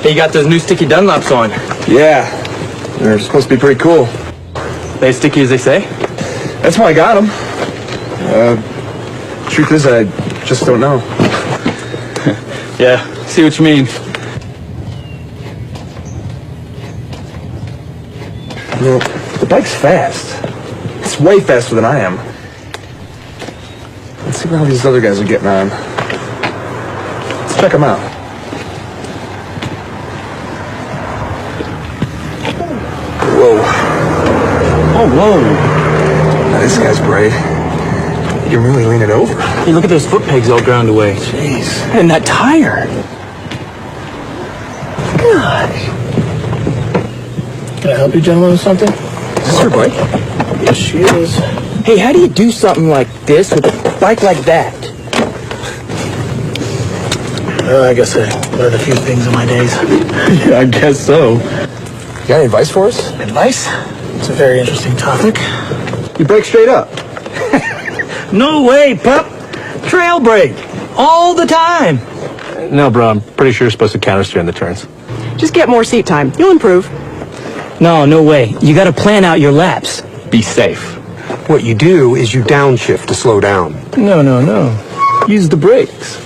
Hey, you got those new sticky Dunlops on. Yeah, they're supposed to be pretty cool. They as sticky as they say? That's why I got them. Truth is, I just don't know. Yeah, see what you mean. You know, the bike's fast. It's way faster than I am. Let's see how these other guys are getting on. Let's check them out. Whoa. Oh, whoa. Now, this guy's brave. You can really lean it over. Hey, look at those foot pegs all ground away. Jeez. And that tire. Gosh. Can I help you gentlemen with something? Is this your bike? Yes, she is. Hey, how do you do something like this with a bike like that? Well, I guess I learned a few things in my days. Yeah, I guess so. You got any advice for us? Advice? It's a very interesting topic. You brake straight up. No way, pup. Trail brake. All the time. No, bro, I'm pretty sure you're supposed to counter steer in the turns. Just get more seat time. You'll improve. No way. You gotta plan out your laps. Be safe. What you do is you downshift to slow down. No. Use the brakes.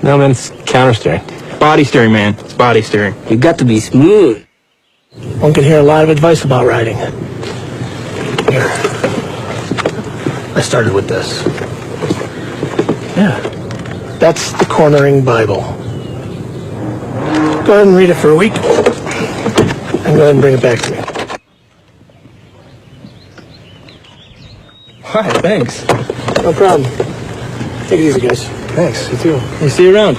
No, man, it's counter steering. Body steering, man. It's body steering. You got to be smooth. One can hear a lot of advice about riding. Here. I started with this. Yeah. That's the Cornering Bible. Go ahead and read it for a week. And go ahead and bring it back to me. Hi, thanks. No problem. Take it easy, guys. Thanks, you too. We'll see you around.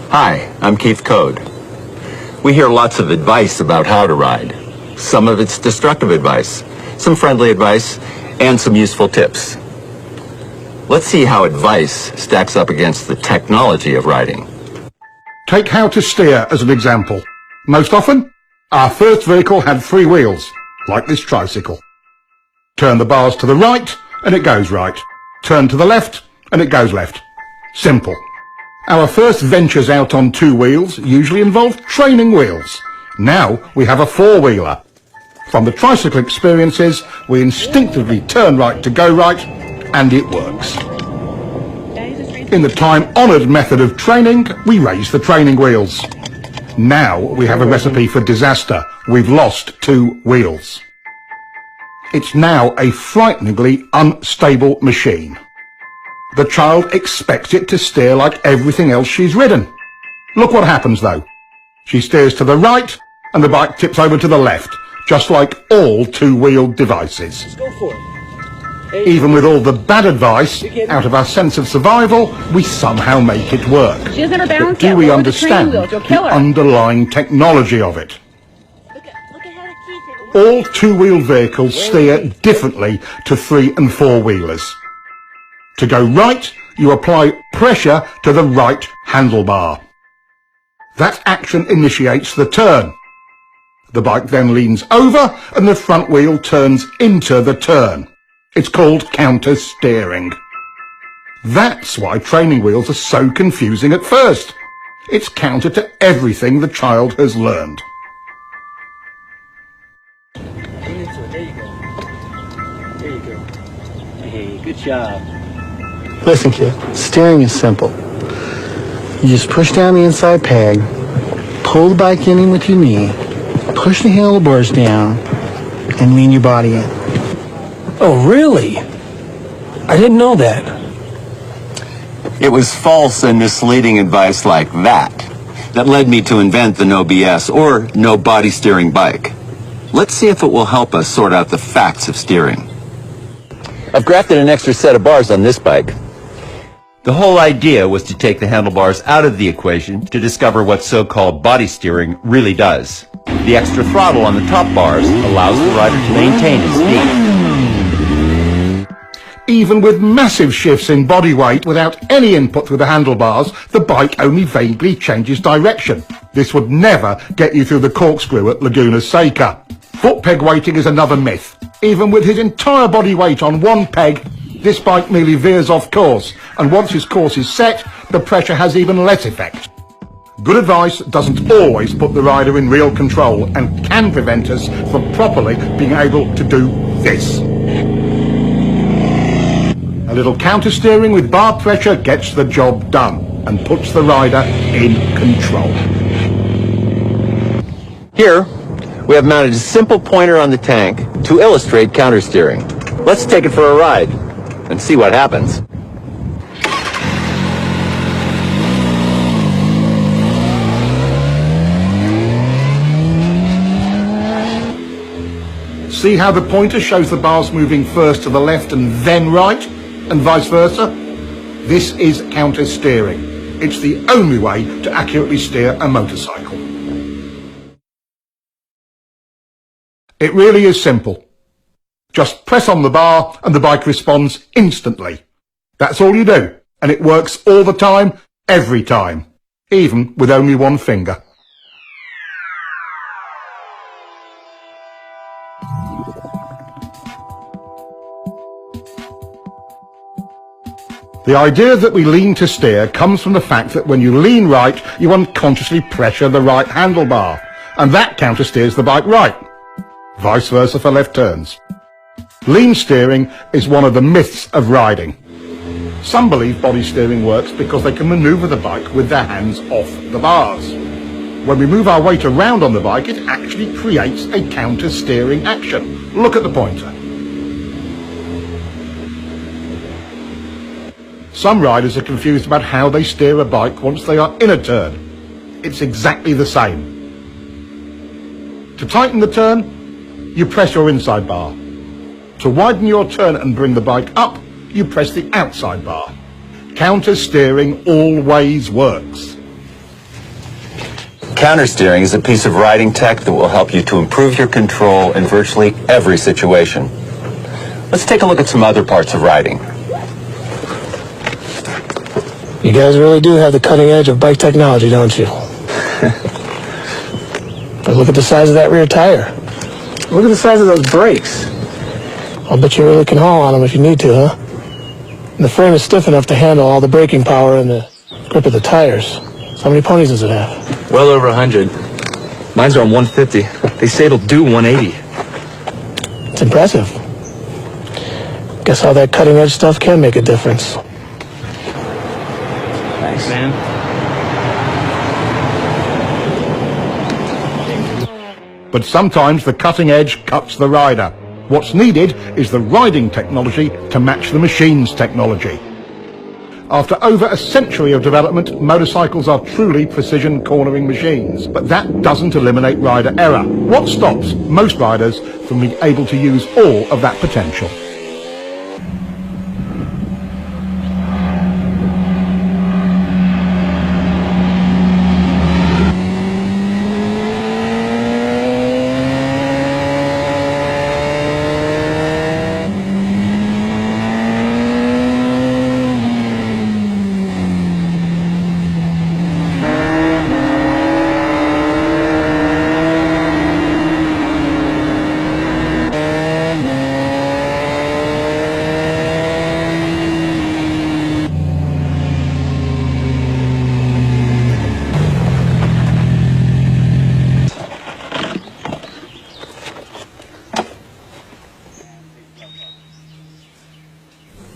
Hi, I'm Keith Code. We hear lots of advice about how to ride. Some of it's destructive advice, some friendly advice, and some useful tips. Let's see how advice stacks up against the technology of riding. Take how to steer as an example. Most often, our first vehicle had 3 wheels, like this tricycle. Turn the bars to the right, and it goes right. Turn to the left, and it goes left. Simple. Our first ventures out on 2 wheels usually involved training wheels. Now we have a 4-wheeler. From the tricycle experiences, we instinctively turn right to go right, and it works. In the time-honoured method of training, we raise the training wheels. Now we have a recipe for disaster. We've lost 2 wheels. It's now a frighteningly unstable machine. The child expects it to steer like everything else she's ridden. Look what happens though. She steers to the right, and the bike tips over to the left, just like all 2-wheeled devices. Just go for it. Even with all the bad advice, out of our sense of survival, we somehow make it work. She doesn't have her balance But do yet. we Lower the training understand wheels. You'll the kill her. underlying technology of it? Look at how the keys All 2-wheeled vehicles steer differently to 3- and 4-wheelers. To go right, you apply pressure to the right handlebar. That action initiates the turn. The bike then leans over and the front wheel turns into the turn. It's called counter steering. That's why training wheels are so confusing at first. It's counter to everything the child has learned. Hey, good job. Listen, kid. Steering is simple. You just push down the inside peg, pull the bike in with your knee, push the handlebars down, and lean your body in. Oh, really? I didn't know that. It was false and misleading advice like that led me to invent the No BS or No Body Steering bike. Let's see if it will help us sort out the facts of steering. I've grafted an extra set of bars on this bike. The whole idea was to take the handlebars out of the equation to discover what so-called body steering really does. The extra throttle on the top bars allows the rider to maintain his speed. Even with massive shifts in body weight without any input through the handlebars, the bike only vaguely changes direction. This would never get you through the corkscrew at Laguna Seca. Foot peg weighting is another myth. Even with his entire body weight on one peg, this bike merely veers off course, and once his course is set, the pressure has even less effect. good advice doesn't always put the rider in real control and can prevent us from properly being able to do this. A little counter-steering with bar pressure gets the job done and puts the rider in control. Here, we have mounted a simple pointer on the tank to illustrate countersteering. Let's take it for a ride and see what happens. See how the pointer shows the bars moving first to the left and then right, and vice versa? This is counter-steering. It's the only way to accurately steer a motorcycle. It really is simple. Just press on the bar and the bike responds instantly. That's all you do, and it works all the time, every time, even with only one finger. The idea that we lean to steer comes from the fact that when you lean right, you unconsciously pressure the right handlebar, and that counter-steers the bike right. Vice versa for left turns. Lean steering is one of the myths of riding. Some believe body steering works because they can maneuver the bike with their hands off the bars. When we move our weight around on the bike, it actually creates a counter-steering action. Look at the pointer. Some riders are confused about how they steer a bike once they are in a turn. It's exactly the same. To tighten the turn, you press your inside bar. To widen your turn and bring the bike up, you press the outside bar. Counter-steering always works. Countersteering is a piece of riding tech that will help you to improve your control in virtually every situation. Let's take a look at some other parts of riding. You guys really do have the cutting edge of bike technology, don't you? But look at the size of that rear tire. Look at the size of those brakes. I'll bet you really can haul on them if you need to, huh? And the frame is stiff enough to handle all the braking power and the grip of the tires. So how many ponies does it have? Well over 100. Mine's around 150. They say it'll do 180. It's impressive. Guess all that cutting edge stuff can make a difference. Thanks, man. But sometimes the cutting edge cuts the rider. What's needed is the riding technology to match the machine's technology. After over a century of development, motorcycles are truly precision cornering machines. But that doesn't eliminate rider error. What stops most riders from being able to use all of that potential?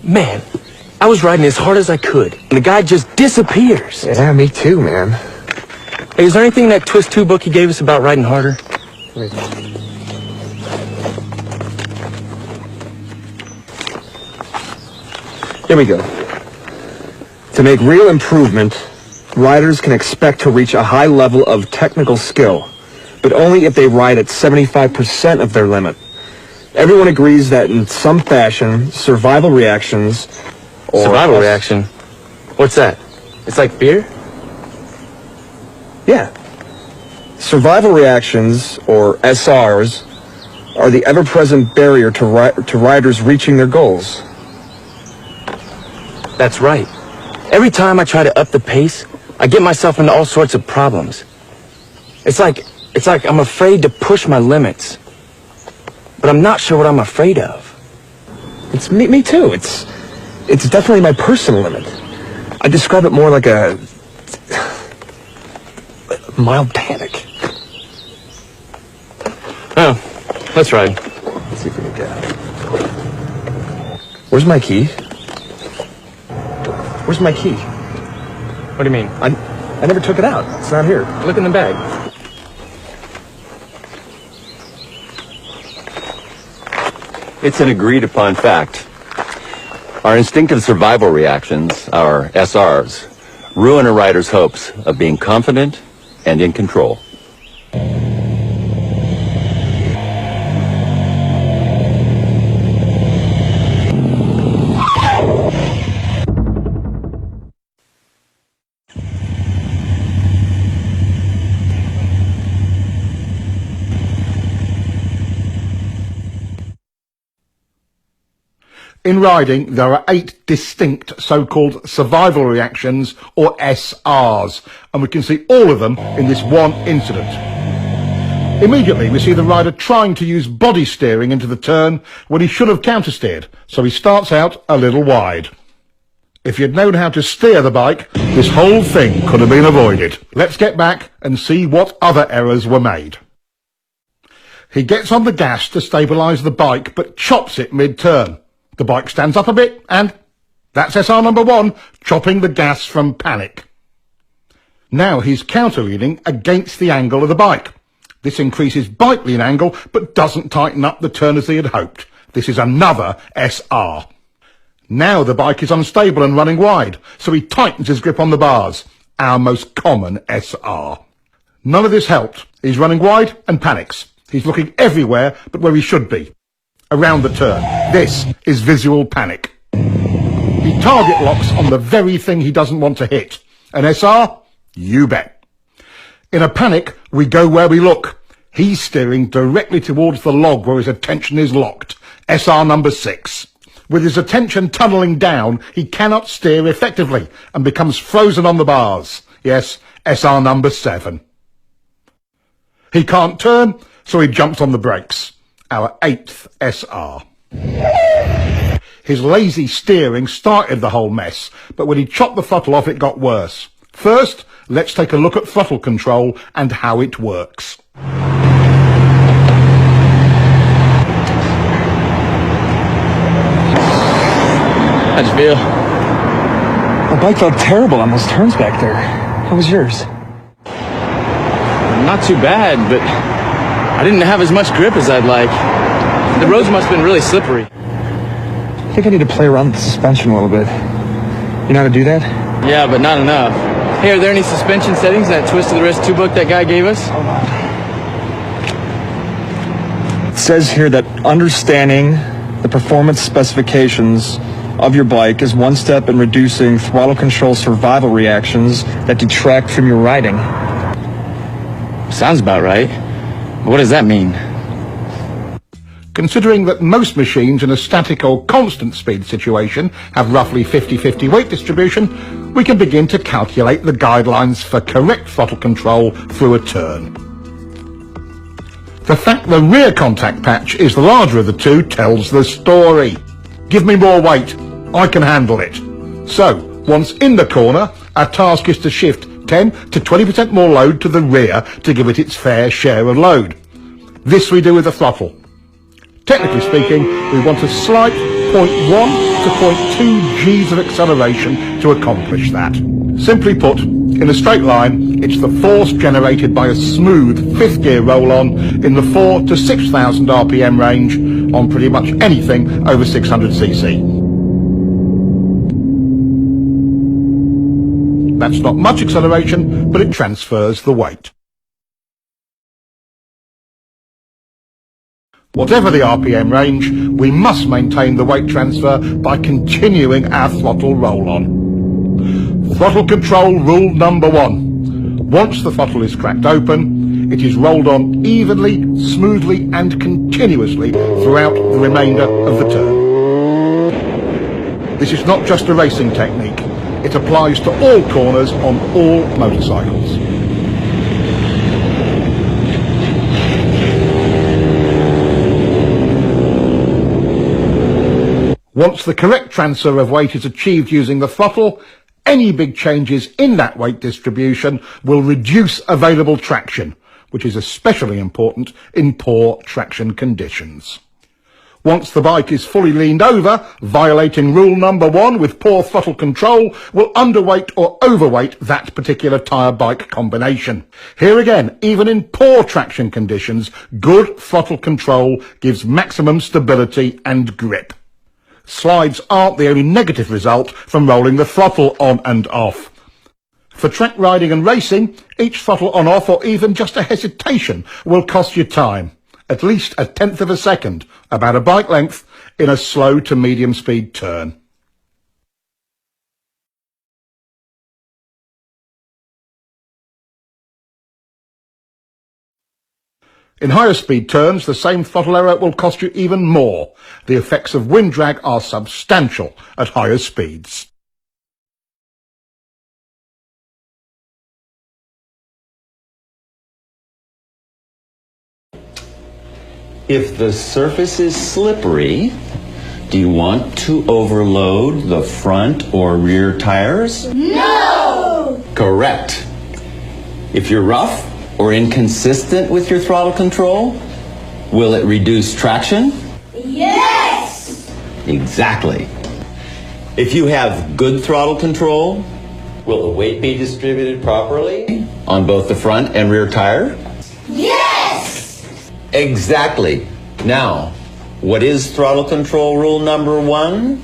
Man, I was riding as hard as I could, and the guy just disappears. Yeah, me too, man. Hey, is there anything in that Twist 2 book you gave us about riding harder? Here we go. To make real improvement, riders can expect to reach a high level of technical skill, but only if they ride at 75% of their limit. Everyone agrees that in some fashion, survival reactions or... Survival reaction? What's that? It's like beer? Yeah. Survival reactions, or SRs, are the ever-present barrier to riders reaching their goals. That's right. Every time I try to up the pace, I get myself into all sorts of problems. It's like I'm afraid to push my limits. But I'm not sure what I'm afraid of. It's me too. It's definitely my personal limit. I describe it more like a mild panic. Oh, let's ride. Let's see if we can get out. Where's my key? Where's my key? What do you mean? I never took it out. It's not here. Look in the bag. It's an agreed upon fact. Our instinctive survival reactions, our SRs, ruin a rider's hopes of being confident and in control. In riding, there are 8 distinct so-called survival reactions, or SRs, and we can see all of them in this one incident. Immediately, we see the rider trying to use body steering into the turn when he should have countersteered, so he starts out a little wide. If you'd known how to steer the bike, this whole thing could have been avoided. Let's get back and see what other errors were made. He gets on the gas to stabilise the bike, but chops it mid-turn. The bike stands up a bit, and that's SR number 1, chopping the gas from panic. Now he's counter-leaning against the angle of the bike. This increases bike lean angle, but doesn't tighten up the turn as he had hoped. This is another SR. Now the bike is unstable and running wide, so he tightens his grip on the bars. Our most common SR. None of this helped. He's running wide and panics. He's looking everywhere but where he should be. Around the turn. This is visual panic. He target locks on the very thing he doesn't want to hit. An SR? You bet. In a panic, we go where we look. He's steering directly towards the log where his attention is locked. SR number 6. With his attention tunnelling down, he cannot steer effectively and becomes frozen on the bars. Yes, SR number 7. He can't turn, so he jumps on the brakes. Our 8th SR. His lazy steering started the whole mess, but when he chopped the throttle off, it got worse. First, let's take a look at throttle control and how it works. How'd you feel? My bike felt terrible on those turns back there. How was yours? Not too bad, but I didn't have as much grip as I'd like. The roads must have been really slippery. I think I need to play around with the suspension a little bit. You know how to do that? Yeah, but not enough. Hey, are there any suspension settings in that twist of the wrist 2 book that guy gave us? It says here that understanding the performance specifications of your bike is one step in reducing throttle control survival reactions that detract from your riding. Sounds about right. What does that mean? Considering that most machines in a static or constant speed situation have roughly 50-50 weight distribution, we can begin to calculate the guidelines for correct throttle control through a turn. The fact the rear contact patch is the larger of the two tells the story. Give me more weight, I can handle it. So, once in the corner, our task is to shift 10 to 20% more load to the rear to give it its fair share of load. This we do with the throttle. Technically speaking, we want a slight 0.1 to 0.2 Gs of acceleration to accomplish that. Simply put, in a straight line, it's the force generated by a smooth 5th gear roll-on in the 4 to 6,000 RPM range on pretty much anything over 600cc. That's not much acceleration, but it transfers the weight. Whatever the RPM range, we must maintain the weight transfer by continuing our throttle roll-on. Throttle control rule number 1. Once the throttle is cracked open, it is rolled on evenly, smoothly and continuously throughout the remainder of the turn. This is not just a racing technique. It applies to all corners on all motorcycles. Once the correct transfer of weight is achieved using the throttle, any big changes in that weight distribution will reduce available traction, which is especially important in poor traction conditions. Once the bike is fully leaned over, violating rule number 1 with poor throttle control will underweight or overweight that particular tyre bike combination. Here again, even in poor traction conditions, good throttle control gives maximum stability and grip. Slides aren't the only negative result from rolling the throttle on and off. For track riding and racing, each throttle on off or even just a hesitation will cost you time. At least 1/10 of a second, about a bike length, in a slow to medium speed turn. In higher speed turns, the same throttle error will cost you even more. The effects of wind drag are substantial at higher speeds. If the surface is slippery, do you want to overload the front or rear tires? No! Correct. If you're rough or inconsistent with your throttle control, will it reduce traction? Yes! Exactly. If you have good throttle control, will the weight be distributed properly on both the front and rear tire? Yes! Exactly. Now, what is throttle control rule number 1?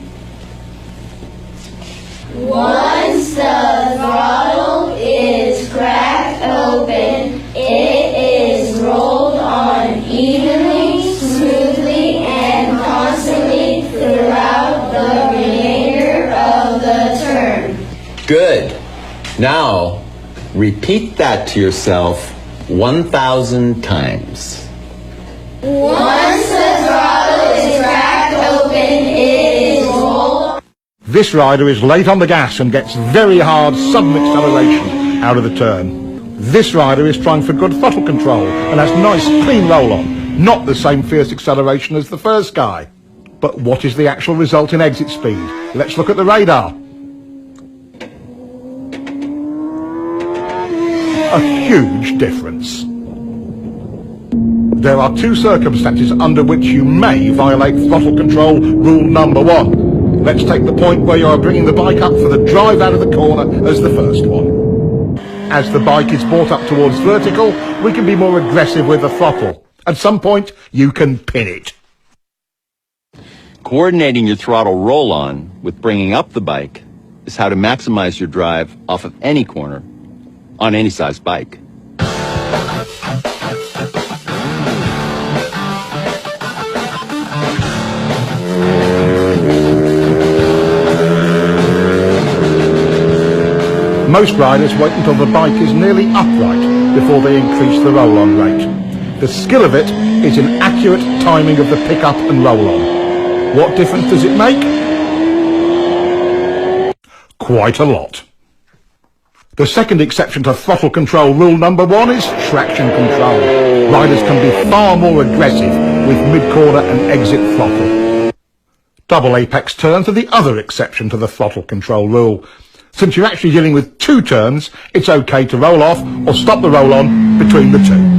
Once the throttle is cracked open, it is rolled on evenly, smoothly, and constantly throughout the remainder of the turn. Good. Now, repeat that to yourself 1,000 times. Once the throttle is cracked open, it is rolled. This rider is late on the gas and gets very hard sudden acceleration out of the turn. This rider is trying for good throttle control and has nice clean roll-on, not the same fierce acceleration as the first guy. But what is the actual result in exit speed? Let's look at the radar. A huge difference. There are 2 circumstances under which you may violate throttle control rule number 1. Let's take the point where you are bringing the bike up for the drive out of the corner as the first one. As the bike is brought up towards vertical, we can be more aggressive with the throttle. At some point, you can pin it. Coordinating your throttle roll-on with bringing up the bike is how to maximize your drive off of any corner on any size bike. Most riders wait until the bike is nearly upright before they increase the roll-on rate. The skill of it is in accurate timing of the pick-up and roll-on. What difference does it make? Quite a lot. The second exception to throttle control rule number 1 is traction control. Riders can be far more aggressive with mid-corner and exit throttle. Double apex turns are the other exception to the throttle control rule. Since you're actually dealing with 2 turns, it's okay to roll off or stop the roll-on between the 2.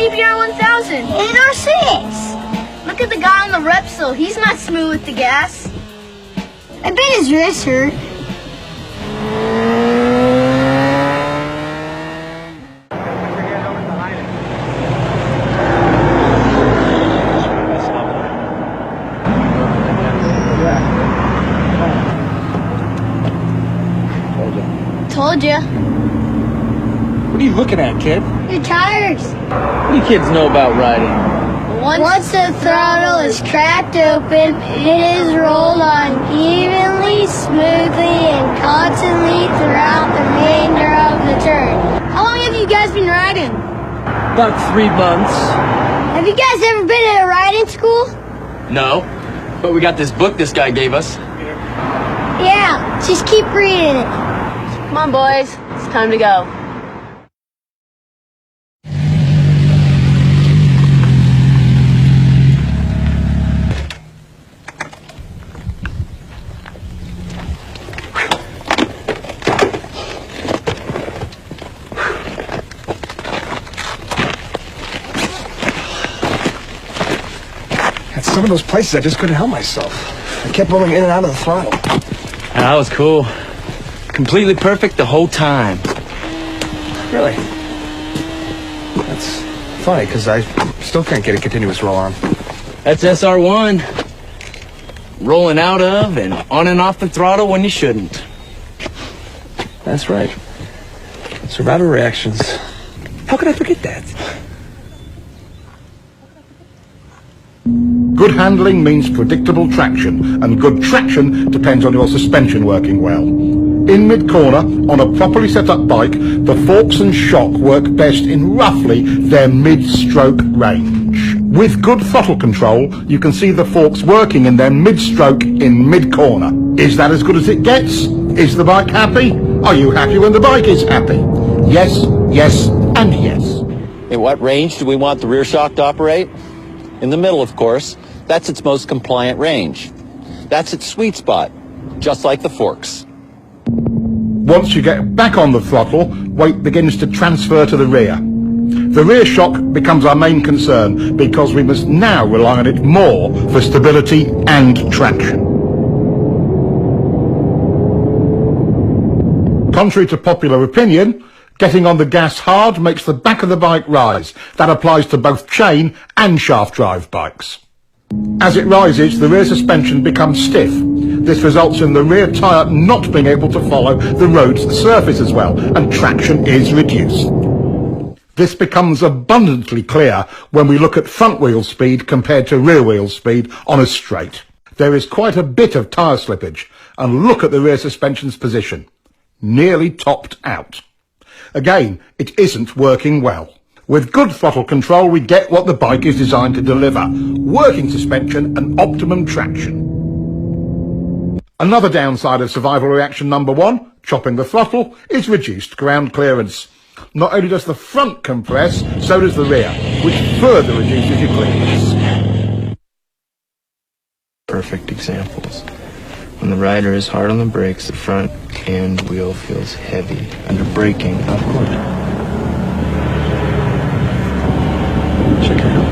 CBR 1000. 806. Look at the guy on the Repsol. He's not smooth with the gas. I bet his wrist hurt. Told ya. What are you looking at, kid? Your tires. What do you kids know about riding? Once the throttle is cracked open, it is rolled on evenly, smoothly, and constantly throughout the remainder of the turn. How long have you you guys been riding? About 3 months. Have you guys ever been at a riding school? No, but we got this book this guy gave us. Yeah, just keep reading it. Come on, boys. It's time to go. At some of those places, I just couldn't help myself. I kept rolling in and out of the throttle. That was cool. Completely perfect the whole time. Really? That's funny, because I still can't get a continuous roll on. That's SR1. Rolling out of and on and off the throttle when you shouldn't. That's right. Survivor reactions. How could I forget that? Good handling means predictable traction, and good traction depends on your suspension working well. In mid-corner, on a properly set up bike, the forks and shock work best in roughly their mid-stroke range. With good throttle control, you can see the forks working in their mid-stroke in mid-corner. Is that as good as it gets? Is the bike happy? Are you happy when the bike is happy? Yes, yes, and yes. In what range do we want the rear shock to operate? In the middle, of course. That's its most compliant range. That's its sweet spot, just like the forks. Once you get back on the throttle, weight begins to transfer to the rear. The rear shock becomes our main concern because we must now rely on it more for stability and traction. Contrary to popular opinion, getting on the gas hard makes the back of the bike rise. That applies to both chain and shaft drive bikes. As it rises, the rear suspension becomes stiff. This results in the rear tyre not being able to follow the road's surface as well, and traction is reduced. This becomes abundantly clear when we look at front wheel speed compared to rear wheel speed on a straight. There is quite a bit of tyre slippage, and look at the rear suspension's position. Nearly topped out. Again, it isn't working well. With good throttle control, we get what the bike is designed to deliver. Working suspension and optimum traction. Another downside of survival reaction number 1, chopping the throttle, is reduced ground clearance. Not only does the front compress, so does the rear, which further reduces your clearance. Perfect examples. When the rider is hard on the brakes, the front end wheel feels heavy under braking. Of course. Check it out.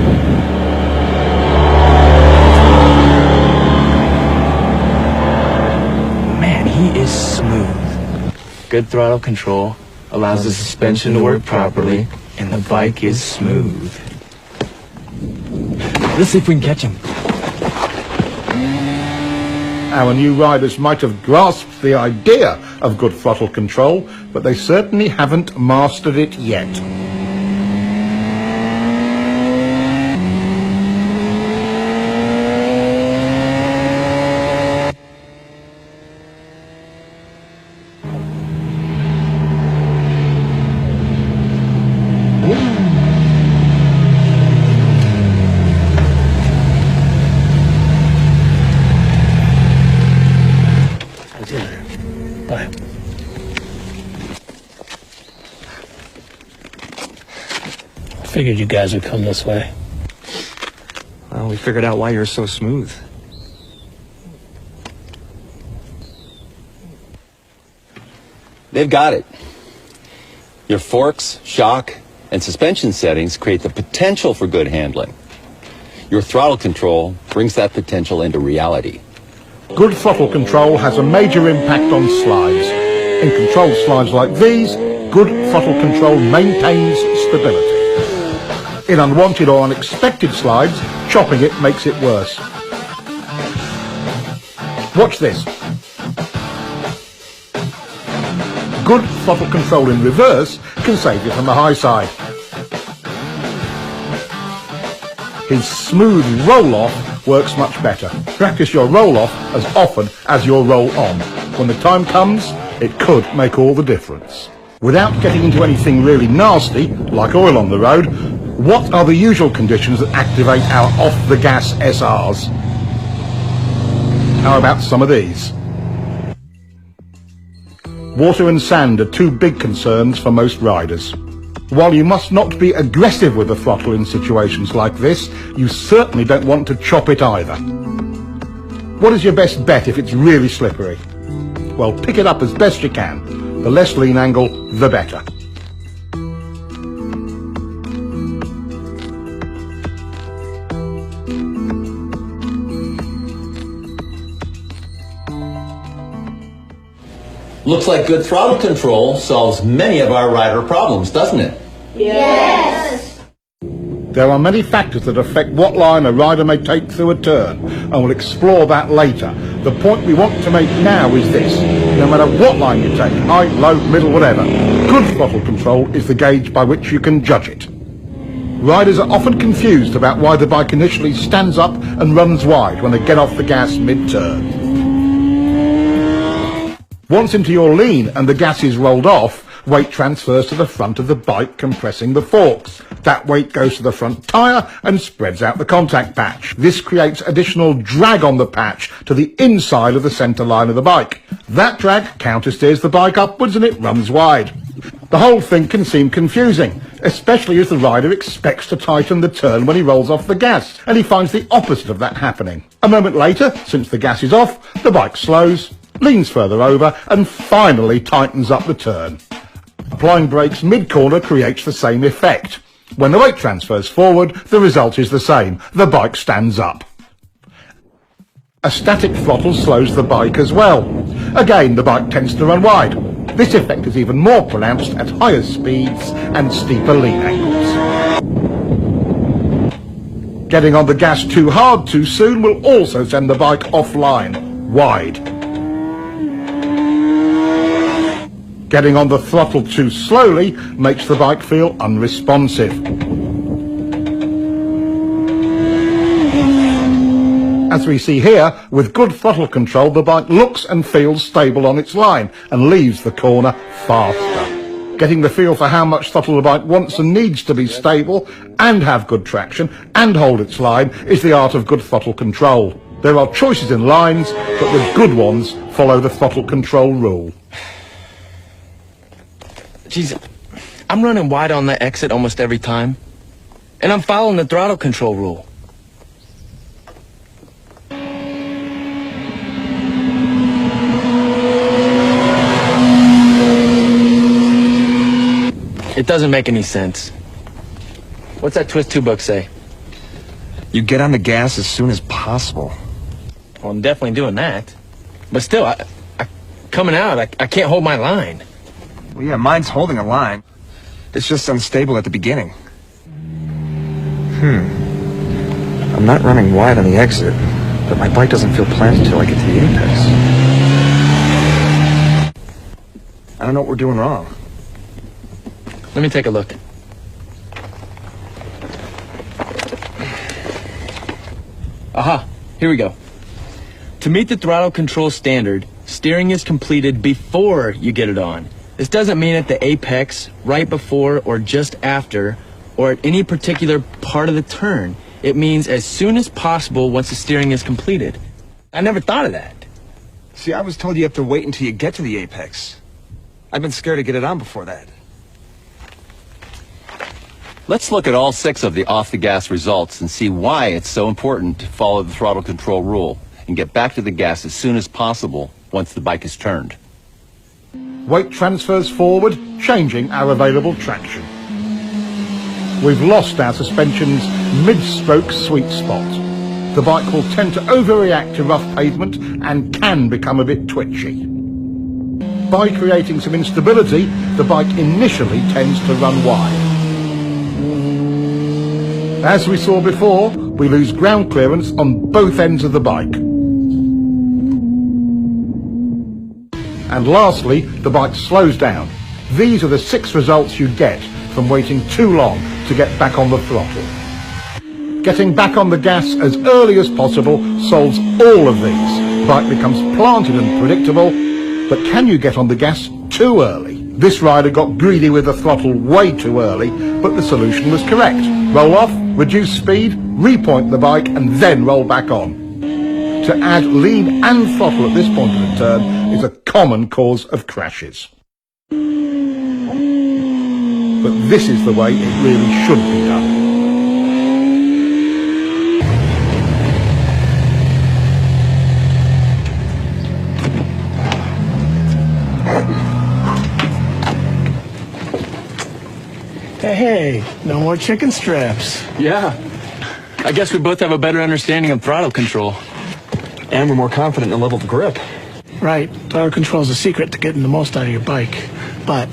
Man, he is smooth. Good throttle control allows the suspension to work properly, and the bike is smooth. Let's see if we can catch him. Our new riders might have grasped the idea of good throttle control, but they certainly haven't mastered it yet. Bye. Figured you guys would come this way. Well, we figured out why you're so smooth. They've got it. Your forks, shock, and suspension settings create the potential for good handling. Your throttle control brings that potential into reality. Good throttle control has a major impact on slides. In controlled slides like these, good throttle control maintains stability. In unwanted or unexpected slides, chopping it makes it worse. Watch this. Good throttle control in reverse can save you from the high side. His smooth roll-off works much better. Practice your roll-off as often as your roll-on. When the time comes, it could make all the difference. Without getting into anything really nasty, like oil on the road, what are the usual conditions that activate our off-the-gas SRs? How about some of these? Water and sand are two big concerns for most riders. While you must not be aggressive with the throttle in situations like this, you certainly don't want to chop it either. What is your best bet if it's really slippery? Well, pick it up as best you can. The less lean angle, the better. Looks like good throttle control solves many of our rider problems, doesn't it? Yes. There are many factors that affect what line a rider may take through a turn, and we'll explore that later. The point we want to make now is this: no matter what line you take, high, low, middle, whatever, good throttle control is the gauge by which you can judge it. Riders are often confused about why the bike initially stands up and runs wide when they get off the gas mid-turn. Once into your lean and the gas is rolled off, weight transfers to the front of the bike, compressing the forks. That weight goes to the front tyre and spreads out the contact patch. This creates additional drag on the patch to the inside of the centre line of the bike. That drag countersteers the bike upwards and it runs wide. The whole thing can seem confusing, especially as the rider expects to tighten the turn when he rolls off the gas, and he finds the opposite of that happening. A moment later, since the gas is off, the bike slows, leans further over, and finally tightens up the turn. Applying brakes mid-corner creates the same effect. When the weight transfers forward, the result is the same. The bike stands up. A static throttle slows the bike as well. Again, the bike tends to run wide. This effect is even more pronounced at higher speeds and steeper lean angles. Getting on the gas too hard too soon will also send the bike offline, wide. Getting on the throttle too slowly makes the bike feel unresponsive. As we see here, with good throttle control, the bike looks and feels stable on its line and leaves the corner faster. Getting the feel for how much throttle the bike wants and needs to be stable and have good traction and hold its line is the art of good throttle control. There are choices in lines, but the good ones follow the throttle control rule. Geez, I'm running wide on that exit almost every time. And I'm following the throttle control rule. It doesn't make any sense. What's that Twist 2 book say? You get on the gas as soon as possible. Well, I'm definitely doing that. But still, coming out, I can't hold my line. Well, yeah, mine's holding a line. It's just unstable at the beginning. I'm not running wide on the exit, but my bike doesn't feel planted until I get to the apex. I don't know what we're doing wrong. Let me take a look. Aha, here we go. To meet the throttle control standard, steering is completed before you get it on. This doesn't mean at the apex, right before, or just after, or at any particular part of the turn. It means as soon as possible once the steering is completed. I never thought of that. See, I was told you have to wait until you get to the apex. I've been scared to get it on before that. Let's look at all 6 of the off-the-gas results and see why it's so important to follow the throttle control rule and get back to the gas as soon as possible once the bike is turned. Weight transfers forward, changing our available traction. We've lost our suspension's mid-stroke sweet spot. The bike will tend to overreact to rough pavement and can become a bit twitchy. By creating some instability, the bike initially tends to run wide. As we saw before, we lose ground clearance on both ends of the bike. And lastly, the bike slows down. These are the 6 results you get from waiting too long to get back on the throttle. Getting back on the gas as early as possible solves all of these. The bike becomes planted and predictable, but can you get on the gas too early? This rider got greedy with the throttle way too early, but the solution was correct. Roll off, reduce speed, repoint the bike, and then roll back on. To add lead and throttle at this point of the turn is a common cause of crashes. But this is the way it really should be done. Hey, no more chicken strips. Yeah. I guess we both have a better understanding of throttle control. And we're more confident in the level of grip. Right, throttle control is a secret to getting the most out of your bike. But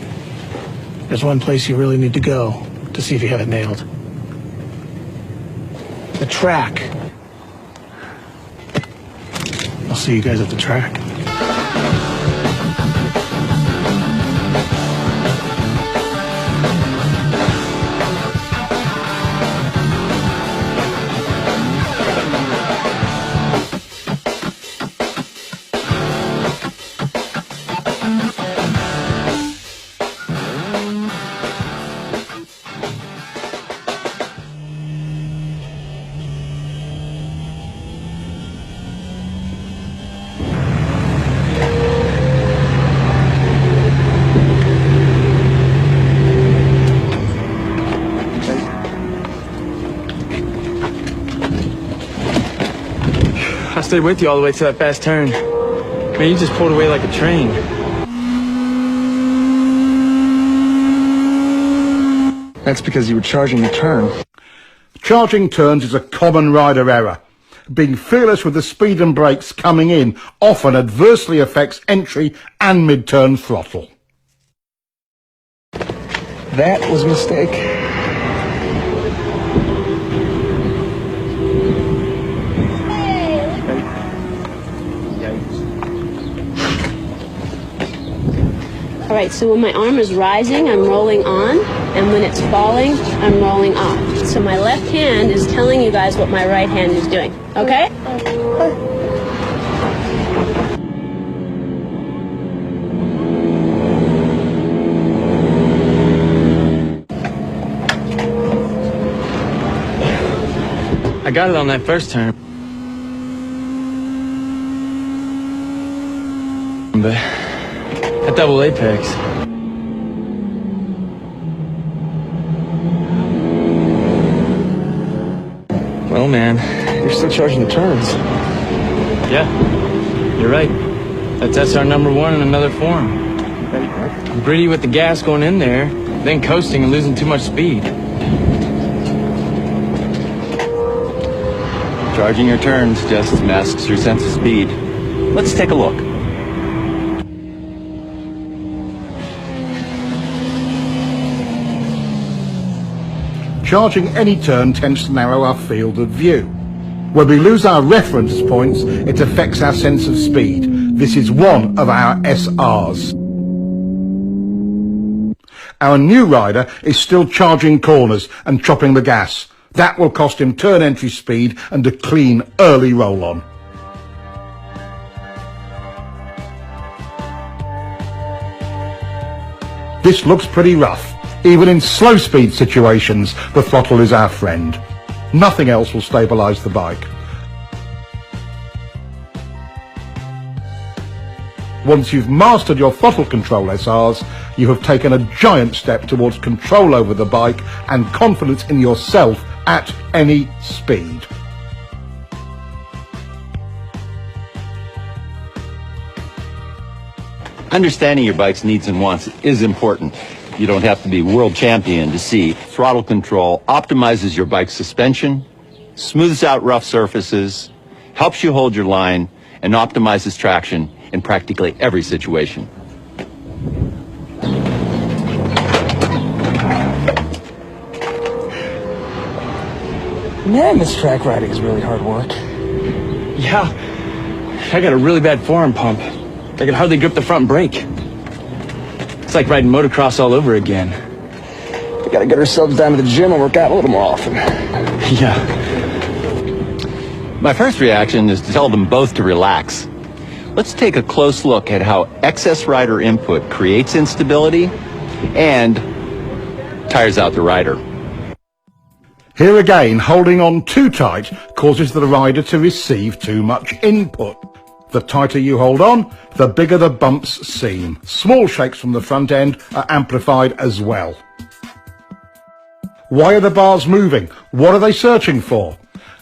there's one place you really need to go to see if you have it nailed. The track. I'll see you guys at the track. I stayed with you all the way to that fast turn. Man, you just pulled away like a train. That's because you were charging the turn. Charging turns is a common rider error. Being fearless with the speed and brakes coming in often adversely affects entry and mid-turn throttle. That was a mistake. All right, so when my arm is rising, I'm rolling on, and when it's falling, I'm rolling off. So my left hand is telling you guys what my right hand is doing, okay? I got it on that first turn. But that double apex. Well, man, you're still charging the turns. Yeah, you're right. That's SR number one in another form. I'm greedy with the gas going in there, then coasting and losing too much speed. Charging your turns just masks your sense of speed. Let's take a look. Charging any turn tends to narrow our field of view. When we lose our reference points, it affects our sense of speed. This is one of our SRs. Our new rider is still charging corners and chopping the gas. That will cost him turn entry speed and a clean early roll-on. This looks pretty rough. Even in slow speed situations, the throttle is our friend. Nothing else will stabilise the bike. Once you've mastered your throttle control SRs, you have taken a giant step towards control over the bike and confidence in yourself at any speed. Understanding your bike's needs and wants is important. You don't have to be world champion to see throttle control optimizes your bike's suspension, smooths out rough surfaces, helps you hold your line, and optimizes traction in practically every situation. Man, this track riding is really hard work. Yeah, I got a really bad forearm pump. I can hardly grip the front brake. It's like riding motocross all over again. We gotta get ourselves down to the gym and work out a little more often. Yeah. My first reaction is to tell them both to relax. Let's take a close look at how excess rider input creates instability and tires out the rider. Here again, holding on too tight causes the rider to receive too much input. The tighter you hold on, the bigger the bumps seem. Small shakes from the front end are amplified as well. Why are the bars moving? What are they searching for?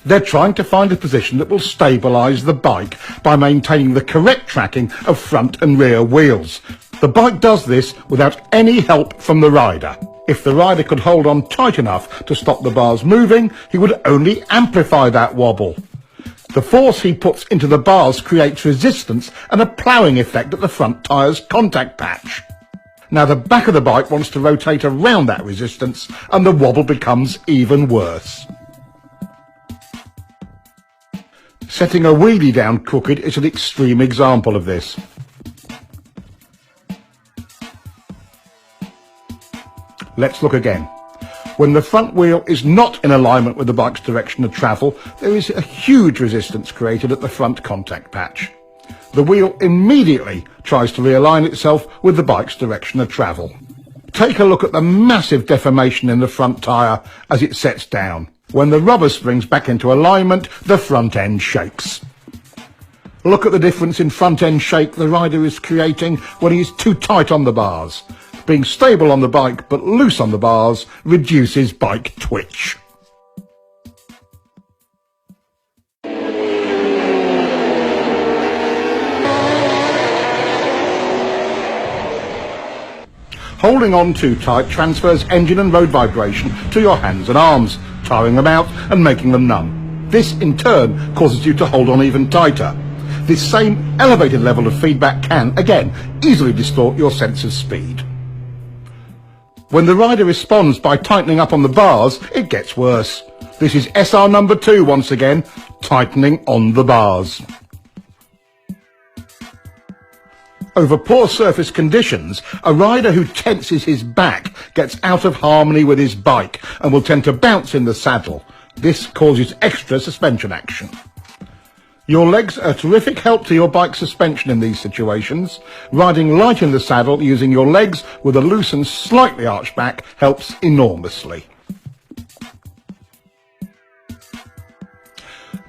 They're trying to find a position that will stabilise the bike by maintaining the correct tracking of front and rear wheels. The bike does this without any help from the rider. If the rider could hold on tight enough to stop the bars moving, he would only amplify that wobble. The force he puts into the bars creates resistance and a ploughing effect at the front tyre's contact patch. Now the back of the bike wants to rotate around that resistance and the wobble becomes even worse. Setting a wheelie down crooked is an extreme example of this. Let's look again. When the front wheel is not in alignment with the bike's direction of travel, there is a huge resistance created at the front contact patch. The wheel immediately tries to realign itself with the bike's direction of travel. Take a look at the massive deformation in the front tyre as it sets down. When the rubber springs back into alignment, the front end shakes. Look at the difference in front end shake the rider is creating when he is too tight on the bars. Being stable on the bike but loose on the bars reduces bike twitch. Holding on too tight transfers engine and road vibration to your hands and arms, tiring them out and making them numb. This in turn causes you to hold on even tighter. This same elevated level of feedback can, again, easily distort your sense of speed. When the rider responds by tightening up on the bars, it gets worse. This is SR number 2 once again, tightening on the bars. Over poor surface conditions, a rider who tenses his back gets out of harmony with his bike and will tend to bounce in the saddle. This causes extra suspension action. Your legs are a terrific help to your bike suspension in these situations. Riding light in the saddle using your legs with a loose and slightly arched back helps enormously.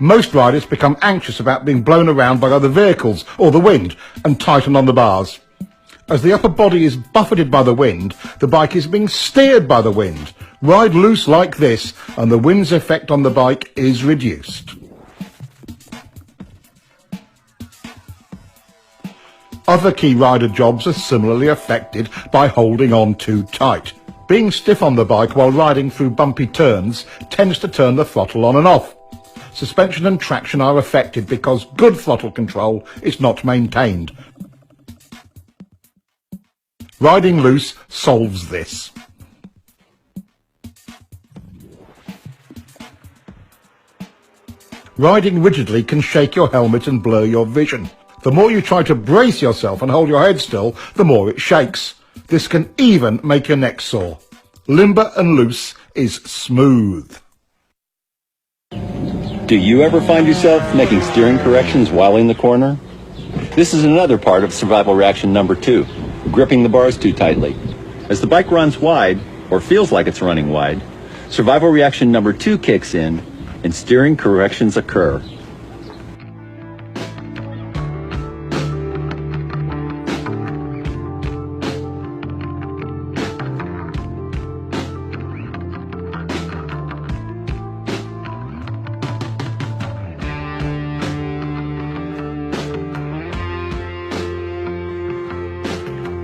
Most riders become anxious about being blown around by other vehicles or the wind and tighten on the bars. As the upper body is buffeted by the wind, the bike is being steered by the wind. Ride loose like this and the wind's effect on the bike is reduced. Other key rider jobs are similarly affected by holding on too tight. Being stiff on the bike while riding through bumpy turns tends to turn the throttle on and off. Suspension and traction are affected because good throttle control is not maintained. Riding loose solves this. Riding rigidly can shake your helmet and blur your vision. The more you try to brace yourself and hold your head still, the more it shakes. This can even make your neck sore. Limber and loose is smooth. Do you ever find yourself making steering corrections while in the corner? This is another part of survival reaction number 2, gripping the bars too tightly. As the bike runs wide, or feels like it's running wide, survival reaction number 2 kicks in and steering corrections occur.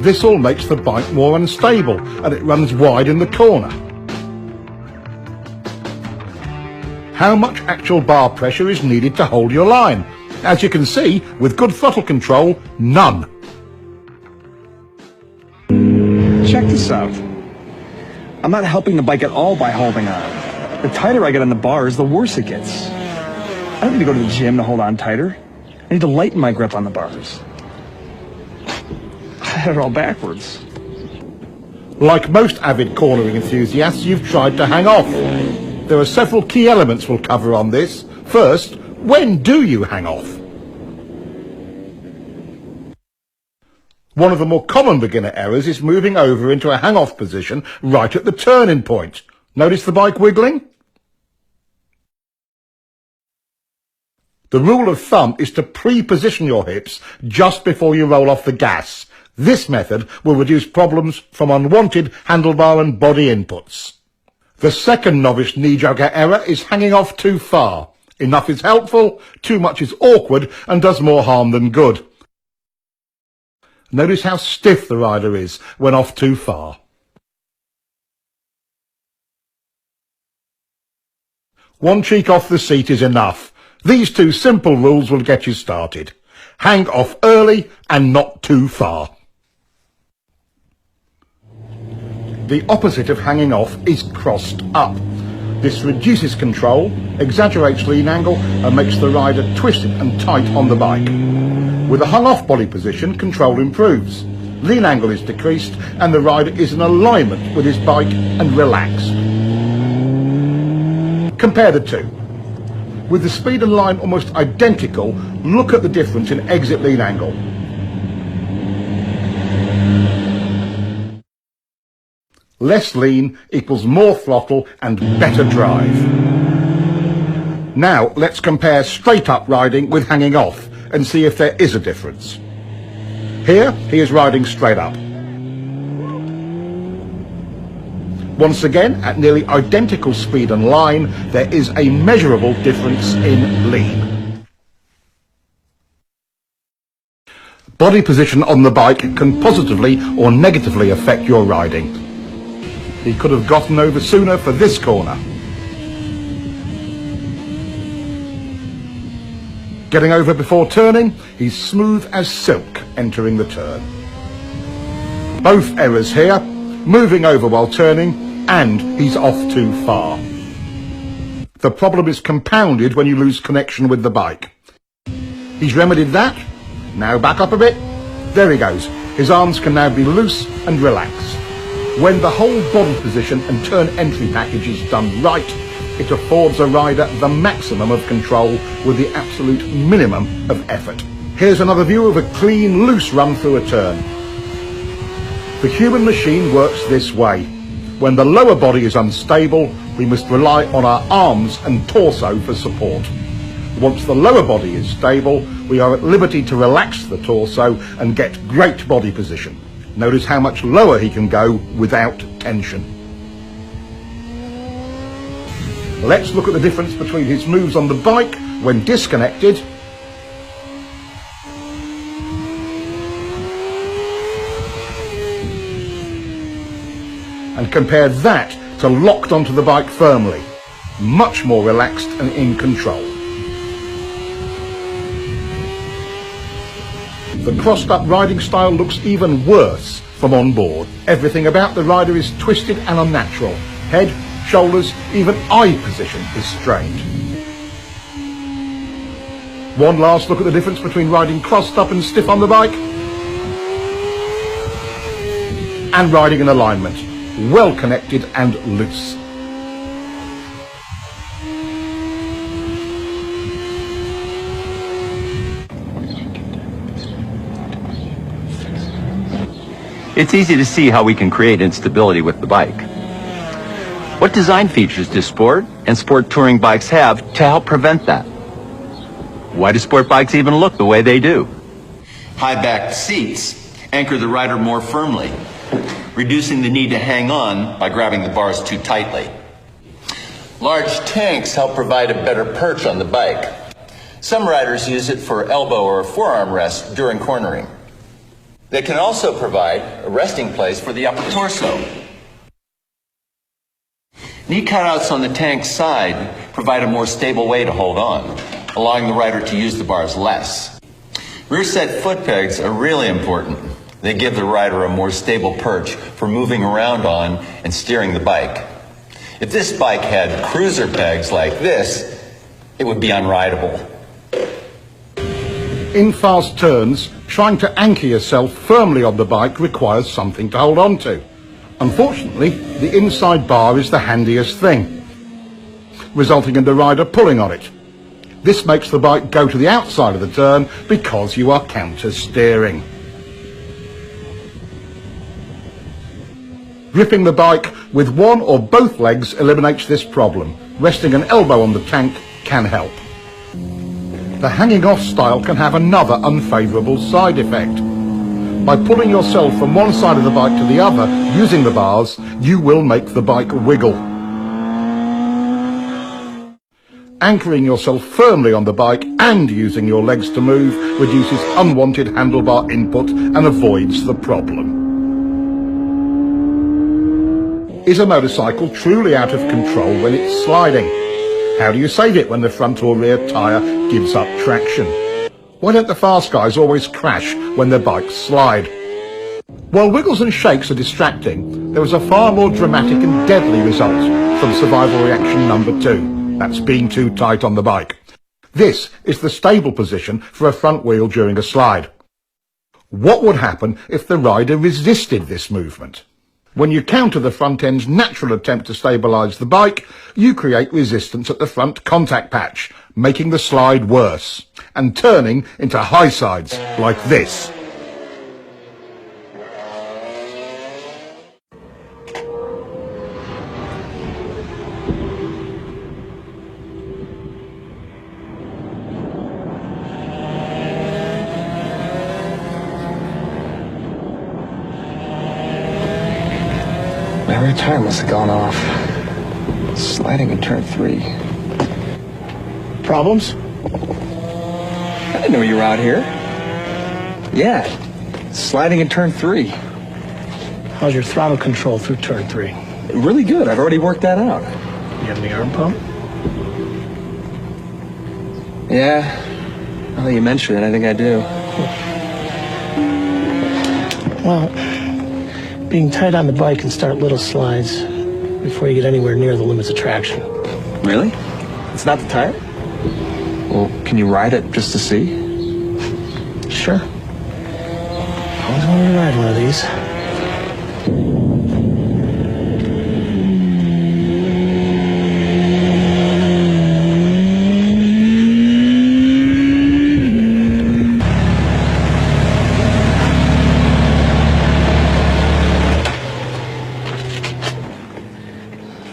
This all makes the bike more unstable and it runs wide in the corner. How much actual bar pressure is needed to hold your line? As you can see, with good throttle control, none. Check this out. I'm not helping the bike at all by holding on. The tighter I get on the bars, the worse it gets. I don't need to go to the gym to hold on tighter. I need to lighten my grip on the bars. I had it all backwards. Like most avid cornering enthusiasts, you've tried to hang off. There are several key elements we'll cover on this. First, when do you hang off? One of the more common beginner errors is moving over into a hang-off position right at the turning point. Notice the bike wiggling? The rule of thumb is to pre-position your hips just before you roll off the gas. This method will reduce problems from unwanted handlebar and body inputs. The second novice knee-jogger error is hanging off too far. Enough is helpful, too much is awkward and does more harm than good. Notice how stiff the rider is when off too far. One cheek off the seat is enough. These two simple rules will get you started. Hang off early and not too far. The opposite of hanging off is crossed up. This reduces control, exaggerates lean angle and makes the rider twisted and tight on the bike. With a hung-off body position, control improves. Lean angle is decreased and the rider is in alignment with his bike and relaxed. Compare the two. With the speed and line almost identical, look at the difference in exit lean angle. Less lean equals more throttle and better drive. Now let's compare straight up riding with hanging off and see if there is a difference. Here he is riding straight up. Once again, at nearly identical speed and line, there is a measurable difference in lean. Body position on the bike can positively or negatively affect your riding. He could have gotten over sooner for this corner. Getting over before turning, he's smooth as silk entering the turn. Both errors here, moving over while turning, and he's off too far. The problem is compounded when you lose connection with the bike. He's remedied that. Now back up a bit. There he goes. His arms can now be loose and relaxed. When the whole body position and turn entry package is done right, it affords a rider the maximum of control with the absolute minimum of effort. Here's another view of a clean, loose run through a turn. The human machine works this way. When the lower body is unstable, we must rely on our arms and torso for support. Once the lower body is stable, we are at liberty to relax the torso and get great body position. Notice how much lower he can go without tension. Let's look at the difference between his moves on the bike when disconnected and compare that to locked onto the bike firmly. Much more relaxed and in control. The crossed up riding style looks even worse from on board. Everything about the rider is twisted and unnatural. Head, shoulders, even eye position is strained. One last look at the difference between riding crossed up and stiff on the bike and riding in alignment, well connected and loose. It's easy to see how we can create instability with the bike. What design features do sport and sport touring bikes have to help prevent that? Why do sport bikes even look the way they do? High-backed seats anchor the rider more firmly, reducing the need to hang on by grabbing the bars too tightly. Large tanks help provide a better perch on the bike. Some riders use it for elbow or forearm rest during cornering. They can also provide a resting place for the upper torso. Knee cutouts on the tank's side provide a more stable way to hold on, allowing the rider to use the bars less. Rear set foot pegs are really important. They give the rider a more stable perch for moving around on and steering the bike. If this bike had cruiser pegs like this, it would be unrideable. In fast turns, trying to anchor yourself firmly on the bike requires something to hold on to. Unfortunately, the inside bar is the handiest thing, resulting in the rider pulling on it. This makes the bike go to the outside of the turn because you are counter steering. Gripping the bike with one or both legs eliminates this problem. Resting an elbow on the tank can help. The hanging off style can have another unfavourable side effect. By pulling yourself from one side of the bike to the other using the bars, you will make the bike wiggle. Anchoring yourself firmly on the bike and using your legs to move reduces unwanted handlebar input and avoids the problem. Is a motorcycle truly out of control when it's sliding? How do you save it when the front or rear tyre gives up traction? Why don't the fast guys always crash when their bikes slide? While wiggles and shakes are distracting, there is a far more dramatic and deadly result from survival reaction number 2. That's being too tight on the bike. This is the stable position for a front wheel during a slide. What would happen if the rider resisted this movement? When you counter the front end's natural attempt to stabilise the bike, you create resistance at the front contact patch, making the slide worse, and turning into high sides like this. My rear tire must have gone off. Sliding in turn 3. Problems? I didn't know you were out here. Yeah, sliding in turn 3. How's your throttle control through turn 3? Really good. I've already worked that out. You have any arm pump? Yeah, now that you mention it, I think I do. Well, being tight on the bike can start little slides before you get anywhere near the limits of traction. Really? It's not the tire? Well, can you ride it just to see? Sure. Always wanted to ride one of these.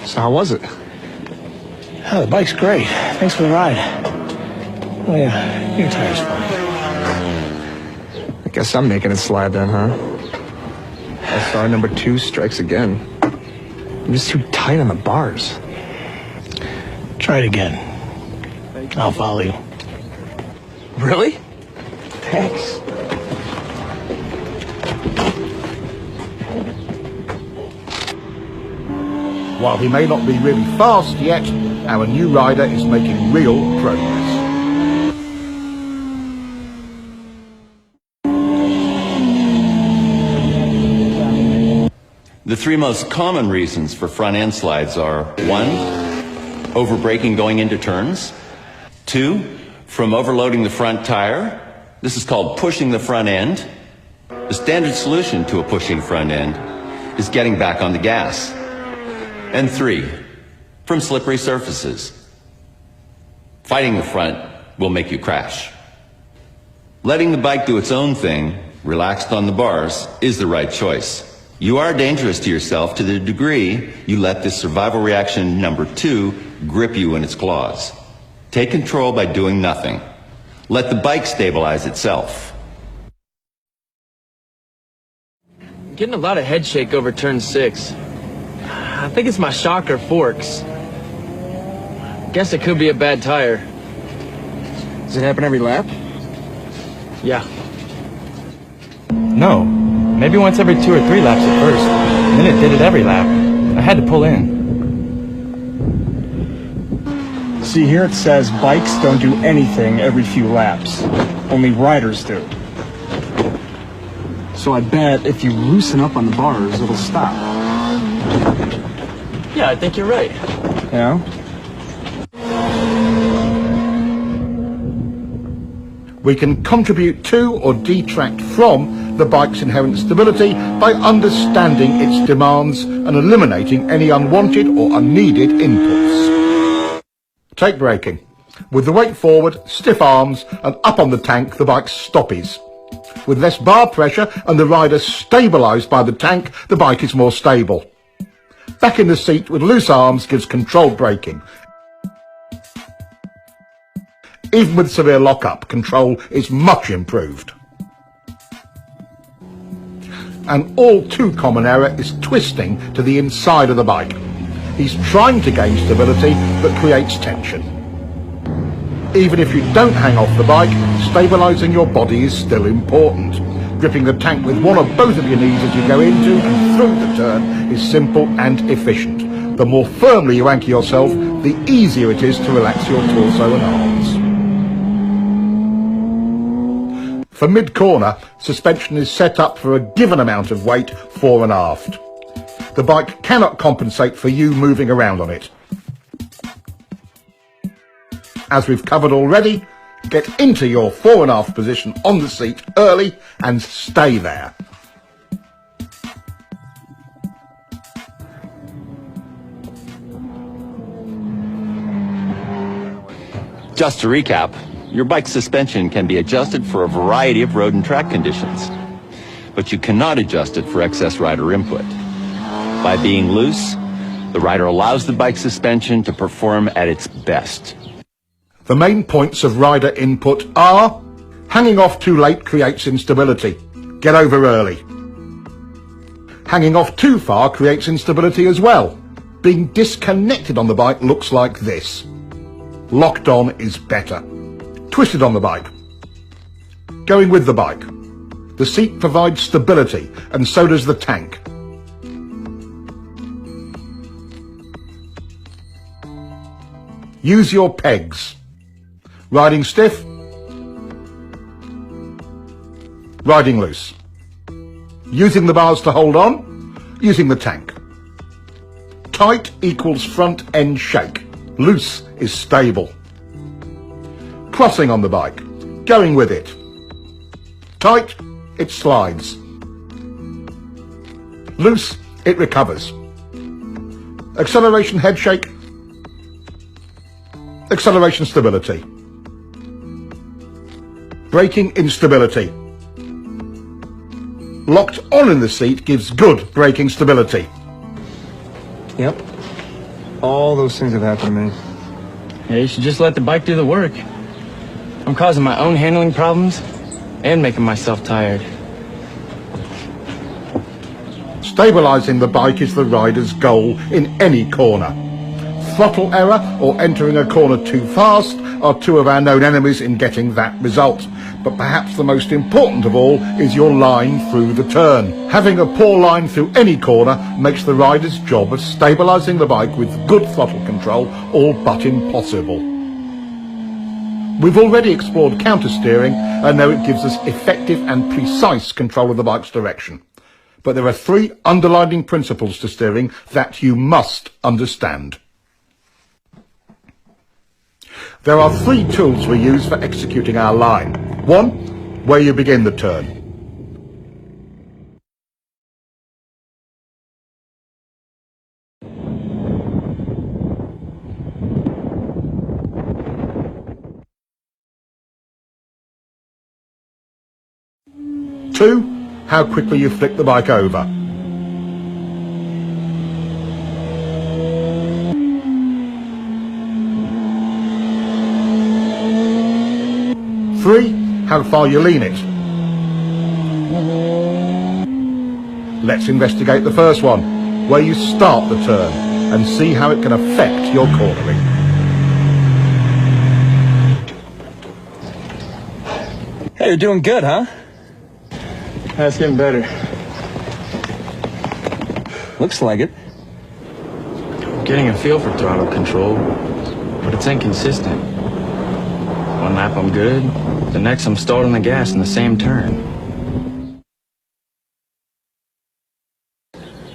So how was it? Oh, the bike's great. Thanks for the ride. Oh yeah, your tire's fine. I guess I'm making it slide then, huh? SR number 2 strikes again. I'm just too tight on the bars. Try it again. I'll follow you. Really? Thanks. While he may not be really fast yet, our new rider is making real progress. The 3 most common reasons for front end slides are 1, over-braking going into turns. 2, from overloading the front tire. This is called pushing the front end. The standard solution to a pushing front end is getting back on the gas. And 3, from slippery surfaces. Fighting the front will make you crash. Letting the bike do its own thing, relaxed on the bars, is the right choice. You are dangerous to yourself to the degree you let this survival reaction number 2 grip you in its claws. Take control by doing nothing. Let the bike stabilize itself. I'm getting a lot of head shake over turn 6. I think it's my shock or forks. Guess it could be a bad tire. Does it happen every lap? Yeah. No. Maybe once every 2 or 3 laps at first. And then it did it every lap. I had to pull in. See, here it says bikes don't do anything every few laps. Only riders do. So I bet if you loosen up on the bars, it'll stop. Yeah, I think you're right. Yeah? We can contribute to or detract from the bike's inherent stability by understanding its demands and eliminating any unwanted or unneeded inputs. Take braking. With the weight forward, stiff arms, and up on the tank, the bike stoppies. With less bar pressure and the rider stabilised by the tank, the bike is more stable. Back in the seat with loose arms gives controlled braking. Even with severe lock-up, control is much improved. An all too common error is twisting to the inside of the bike. He's trying to gain stability but creates tension. Even if you don't hang off the bike, stabilising your body is still important. Gripping the tank with one or both of your knees as you go into and through the turn is simple and efficient. The more firmly you anchor yourself, the easier it is to relax your torso and arms. For mid-corner, suspension is set up for a given amount of weight fore and aft. The bike cannot compensate for you moving around on it. As we've covered already, get into your fore and aft position on the seat early and stay there. Just to recap, your bike's suspension can be adjusted for a variety of road and track conditions, but you cannot adjust it for excess rider input. By being loose, the rider allows the bike's suspension to perform at its best. The main points of rider input are: hanging off too late creates instability. Get over early. Hanging off too far creates instability as well. Being disconnected on the bike looks like this. Locked on is better. Twisted on the bike. Going with the bike. The seat provides stability, and so does the tank. Use your pegs. Riding stiff. Riding loose. Using the bars to hold on. Using the tank. Tight equals front end shake. Loose is stable. Crossing on the bike. Going with it. Tight, it slides. Loose, it recovers. Acceleration head shake. Acceleration stability. Braking instability. Locked on in the seat gives good braking stability. Yep. All those things have happened to me. Yeah, you should just let the bike do the work. I'm causing my own handling problems and making myself tired. Stabilising the bike is the rider's goal in any corner. Throttle error or entering a corner too fast are two of our known enemies in getting that result. But perhaps the most important of all is your line through the turn. Having a poor line through any corner makes the rider's job of stabilising the bike with good throttle control all but impossible. We've already explored counter-steering and know it gives us effective and precise control of the bike's direction. But there are three underlying principles to steering that you must understand. There are three tools we use for executing our line. One, where you begin the turn. Two, how quickly you flick the bike over. Three, how far you lean it. Let's investigate the first one, where you start the turn, and see how it can affect your cornering. Hey, you're doing good, huh? That's getting better. Looks like it. I'm getting a feel for throttle control, but it's inconsistent. One lap I'm good, the next I'm stalled on the gas in the same turn.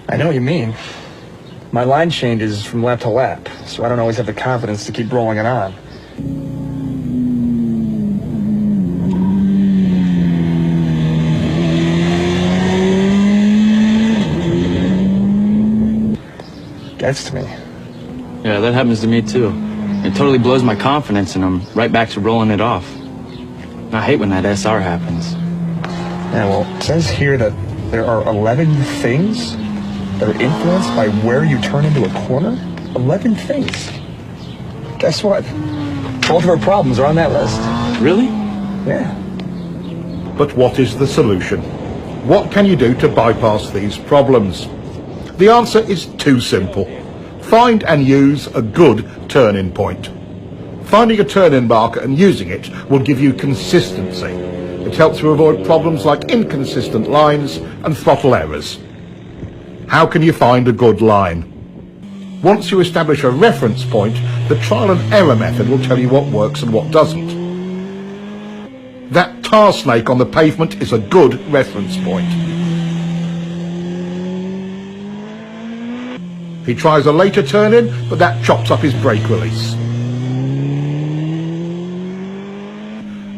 I know what you mean. My line changes from lap to lap, so I don't always have the confidence to keep rolling it on. Gets to me. Yeah, that happens to me too. It totally blows my confidence and I'm right back to rolling it off. I hate when that SR happens. Yeah, well, it says here that there are 11 things that are influenced by where you turn into a corner. 11 things. Guess what? Both of our problems are on that list. Really? Yeah. But what is the solution? What can you do to bypass these problems? The answer is too simple. Find and use a good turn-in point. Finding a turn-in marker and using it will give you consistency. It helps you avoid problems like inconsistent lines and throttle errors. How can you find a good line? Once you establish a reference point, the trial and error method will tell you what works and what doesn't. That tar snake on the pavement is a good reference point. He tries a later turn-in, but that chops up his brake release.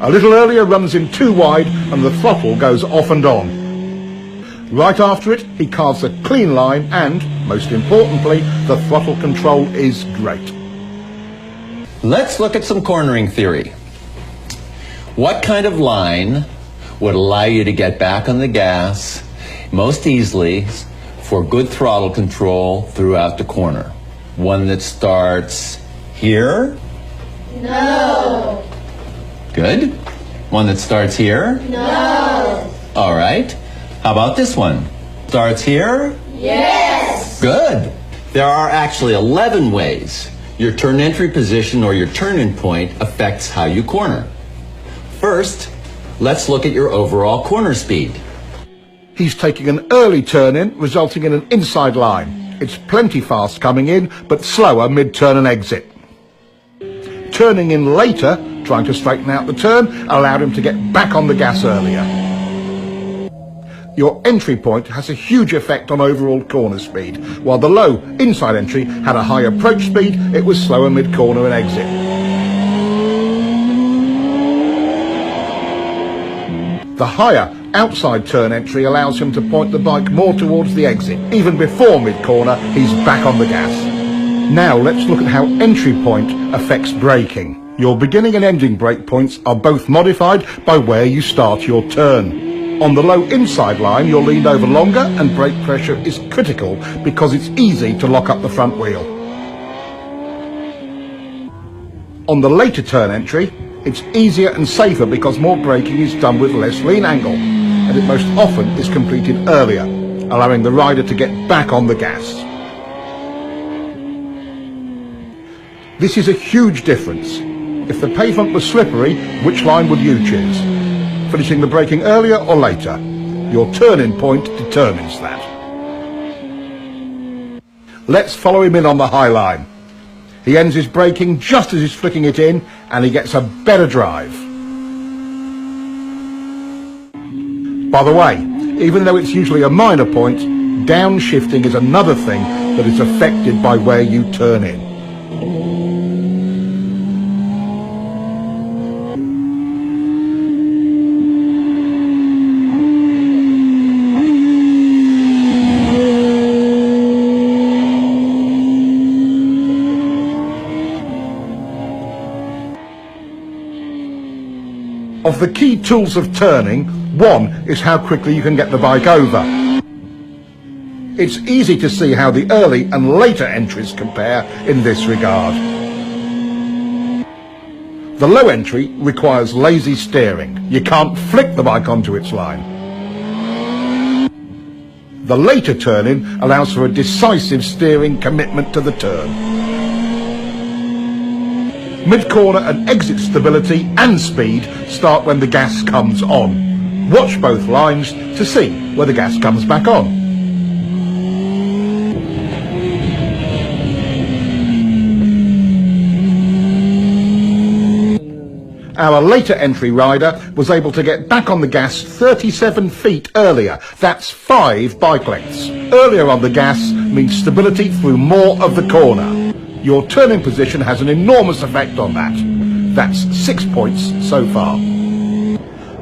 A little earlier runs in too wide and the throttle goes off and on. Right after it, he carves a clean line and, most importantly, the throttle control is great. Let's look at some cornering theory. What kind of line would allow you to get back on the gas most easily for good throttle control throughout the corner? One that starts here? No. Good. One that starts here? No. All right. How about this one? Starts here? Yes. Good. There are actually 11 ways your turn entry position or your turn-in point affects how you corner. First, let's look at your overall corner speed. He's taking an early turn-in, resulting in an inside line. It's plenty fast coming in, but slower mid-turn and exit. Turning in later, trying to straighten out the turn, allowed him to get back on the gas earlier. Your entry point has a huge effect on overall corner speed. While the low inside entry had a high approach speed, it was slower mid-corner and exit. The higher outside turn entry allows him to point the bike more towards the exit. Even before mid-corner, he's back on the gas. Now let's look at how entry point affects braking. Your beginning and ending brake points are both modified by where you start your turn. On the low inside line, you're leaned over longer and brake pressure is critical because it's easy to lock up the front wheel. On the later turn entry, it's easier and safer because more braking is done with less lean angle, and it most often is completed earlier, allowing the rider to get back on the gas. This is a huge difference. If the pavement was slippery, which line would you choose? Finishing the braking earlier or later? Your turn-in point determines that. Let's follow him in on the high line. He ends his braking just as he's flicking it in, and he gets a better drive. By the way, even though it's usually a minor point, downshifting is another thing that is affected by where you turn in. Of the key tools of turning, one is how quickly you can get the bike over. It's easy to see how the early and later entries compare in this regard. The low entry requires lazy steering. You can't flick the bike onto its line. The later turn-in allows for a decisive steering commitment to the turn. Mid-corner and exit stability and speed start when the gas comes on. Watch both lines to see where the gas comes back on. Our later entry rider was able to get back on the gas 37 feet earlier. That's 5 bike lengths. Earlier on the gas means stability through more of the corner. Your turning position has an enormous effect on that. That's 6 points so far.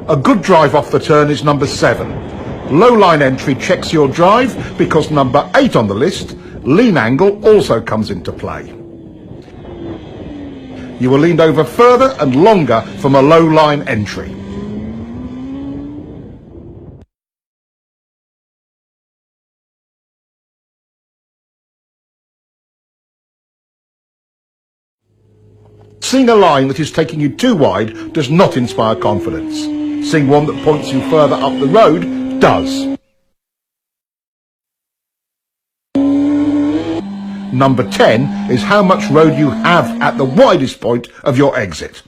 A good drive off the turn is number 7. Low line entry checks your drive because number 8 on the list, lean angle, also comes into play. You were leaned over further and longer from a low line entry. seeing a line that is taking you too wide does not inspire confidence. Seeing one that points you further up the road does. Number 10 is how much road you have at the widest point of your exit.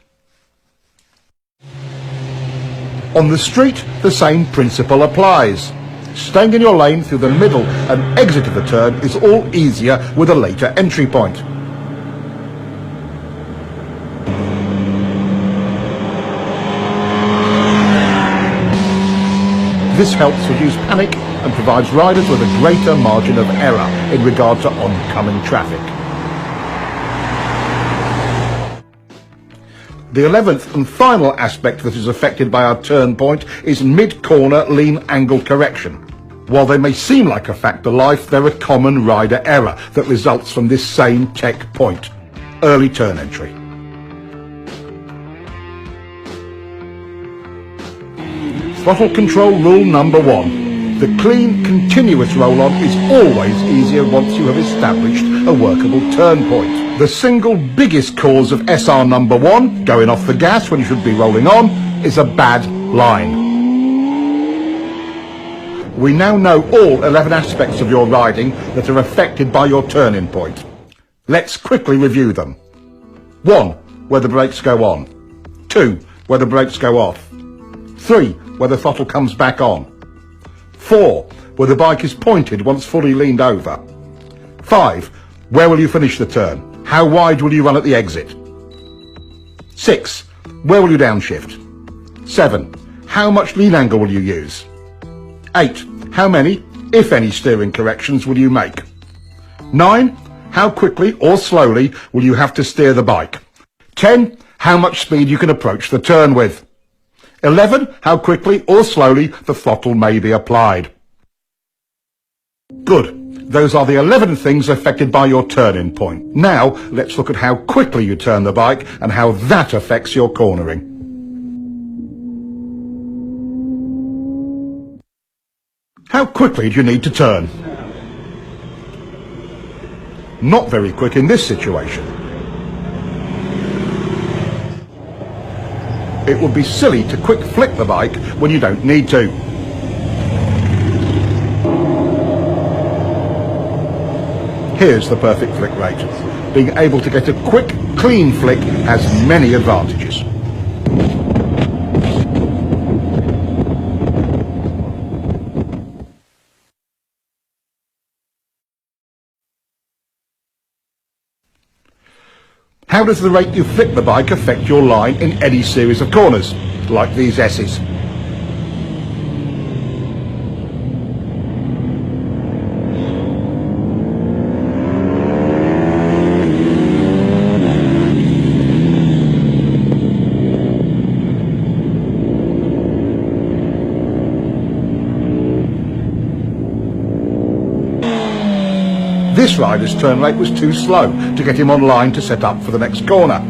On the street, the same principle applies. Staying in your lane through the middle and exit of the turn is all easier with a later entry point. This helps reduce panic and provides riders with a greater margin of error in regard to oncoming traffic. The 11th and final aspect that is affected by our turn point is mid-corner lean angle correction. While they may seem like a fact of life, they're a common rider error that results from this same tech point, early turn entry. Throttle control rule number 1. The clean, continuous roll-on is always easier once you have established a workable turn point. The single biggest cause of SR number 1, going off the gas when you should be rolling on, is a bad line. We now know all 11 aspects of your riding that are affected by your turning point. Let's quickly review them. 1. Where the brakes go on. 2. Where the brakes go off. 3. Where the throttle comes back on. 4. Where the bike is pointed once fully leaned over. 5. Where will you finish the turn? How wide will you run at the exit? 6. Where will you downshift? 7. How much lean angle will you use? 8. How many, if any, steering corrections will you make? 9. How quickly or slowly will you have to steer the bike? 10. How much speed you can approach the turn with? 11. How quickly or slowly the throttle may be applied. Good. Those are the 11 things affected by your turning point. Now, let's look at how quickly you turn the bike and how that affects your cornering. How quickly do you need to turn? Not very quick in this situation. It would be silly to quick flick the bike when you don't need to. Here's the perfect flick rate. Being able to get a quick, clean flick has many advantages. How does the rate you flick the bike affect your line in any series of corners, like these S's? This rider's turn rate was too slow to get him on line to set up for the next corner.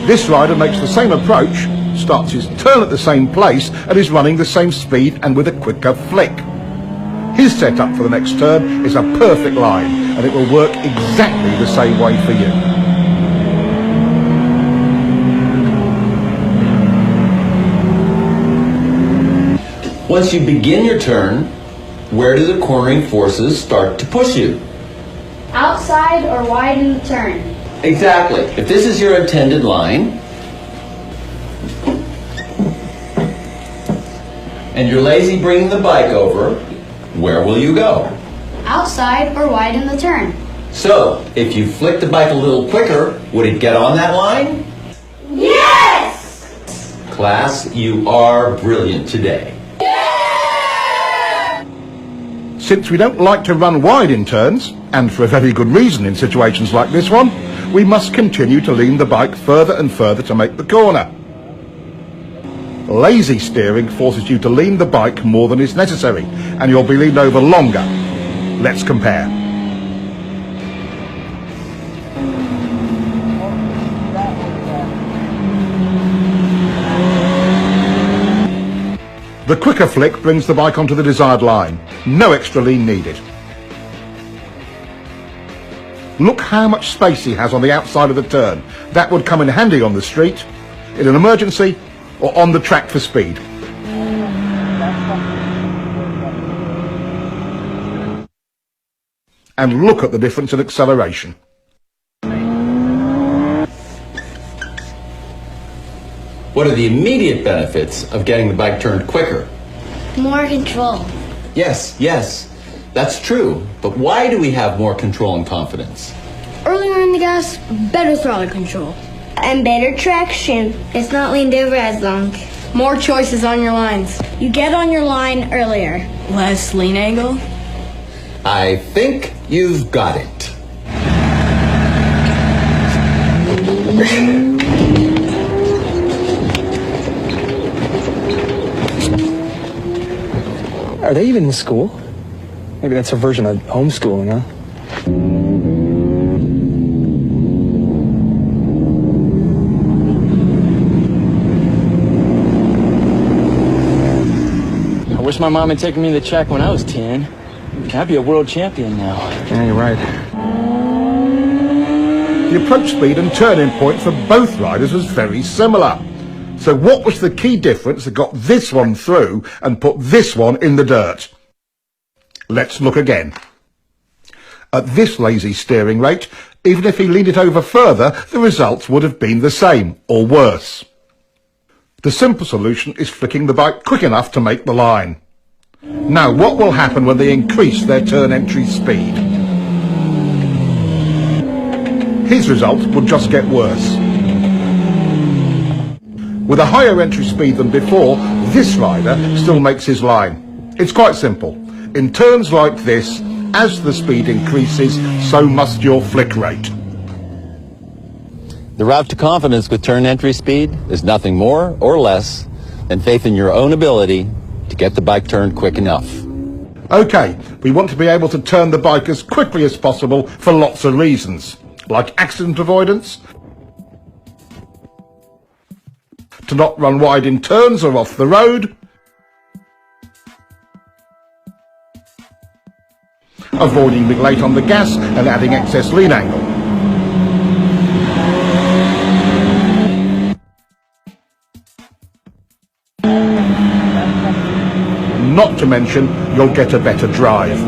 This rider makes the same approach, starts his turn at the same place and is running the same speed and with a quicker flick. His setup for the next turn is a perfect line and it will work exactly the same way for you. Once you begin your turn, where do the cornering forces start to push you? Outside or wide in the turn? Exactly. If this is your intended line, and you're lazy bringing the bike over, where will you go? Outside or wide in the turn? So, if you flick the bike a little quicker, would it get on that line? Yes! Class, you are brilliant today. Since we don't like to run wide in turns, and for a very good reason in situations like this one, we must continue to lean the bike further and further to make the corner. Lazy steering forces you to lean the bike more than is necessary, and you'll be leaned over longer. Let's compare. The quicker flick brings the bike onto the desired line. No extra lean needed. Look how much space he has on the outside of the turn. That would come in handy on the street, in an emergency, or on the track for speed. And look at the difference in acceleration. What are the immediate benefits of getting the bike turned quicker? More control. Yes, that's true. But why do we have more control and confidence? Earlier in the gas, better throttle control. And better traction. It's not leaned over as long. More choices on your lines. You get on your line earlier. Less lean angle. I think you've got it. Are they even in school? Maybe that's a version of homeschooling, huh? I wish my mom had taken me to the track when I was 10. I'd be a world champion now. Yeah, you're right. The approach speed and turning point for both riders was very similar. So what was the key difference that got this one through and put this one in the dirt? Let's look again. At this lazy steering rate, even if he leaned it over further, the results would have been the same, or worse. The simple solution is flicking the bike quick enough to make the line. Now, what will happen when they increase their turn entry speed? His result will just get worse. With a higher entry speed than before, this rider still makes his line. It's quite simple. In turns like this, as the speed increases, so must your flick rate. The route to confidence with turn entry speed is nothing more or less than faith in your own ability to get the bike turned quick enough. Okay, we want to be able to turn the bike as quickly as possible for lots of reasons, like accident avoidance, to not run wide in turns or off the road, avoiding being late on the gas and adding excess lean angle. Not to mention, you'll get a better drive.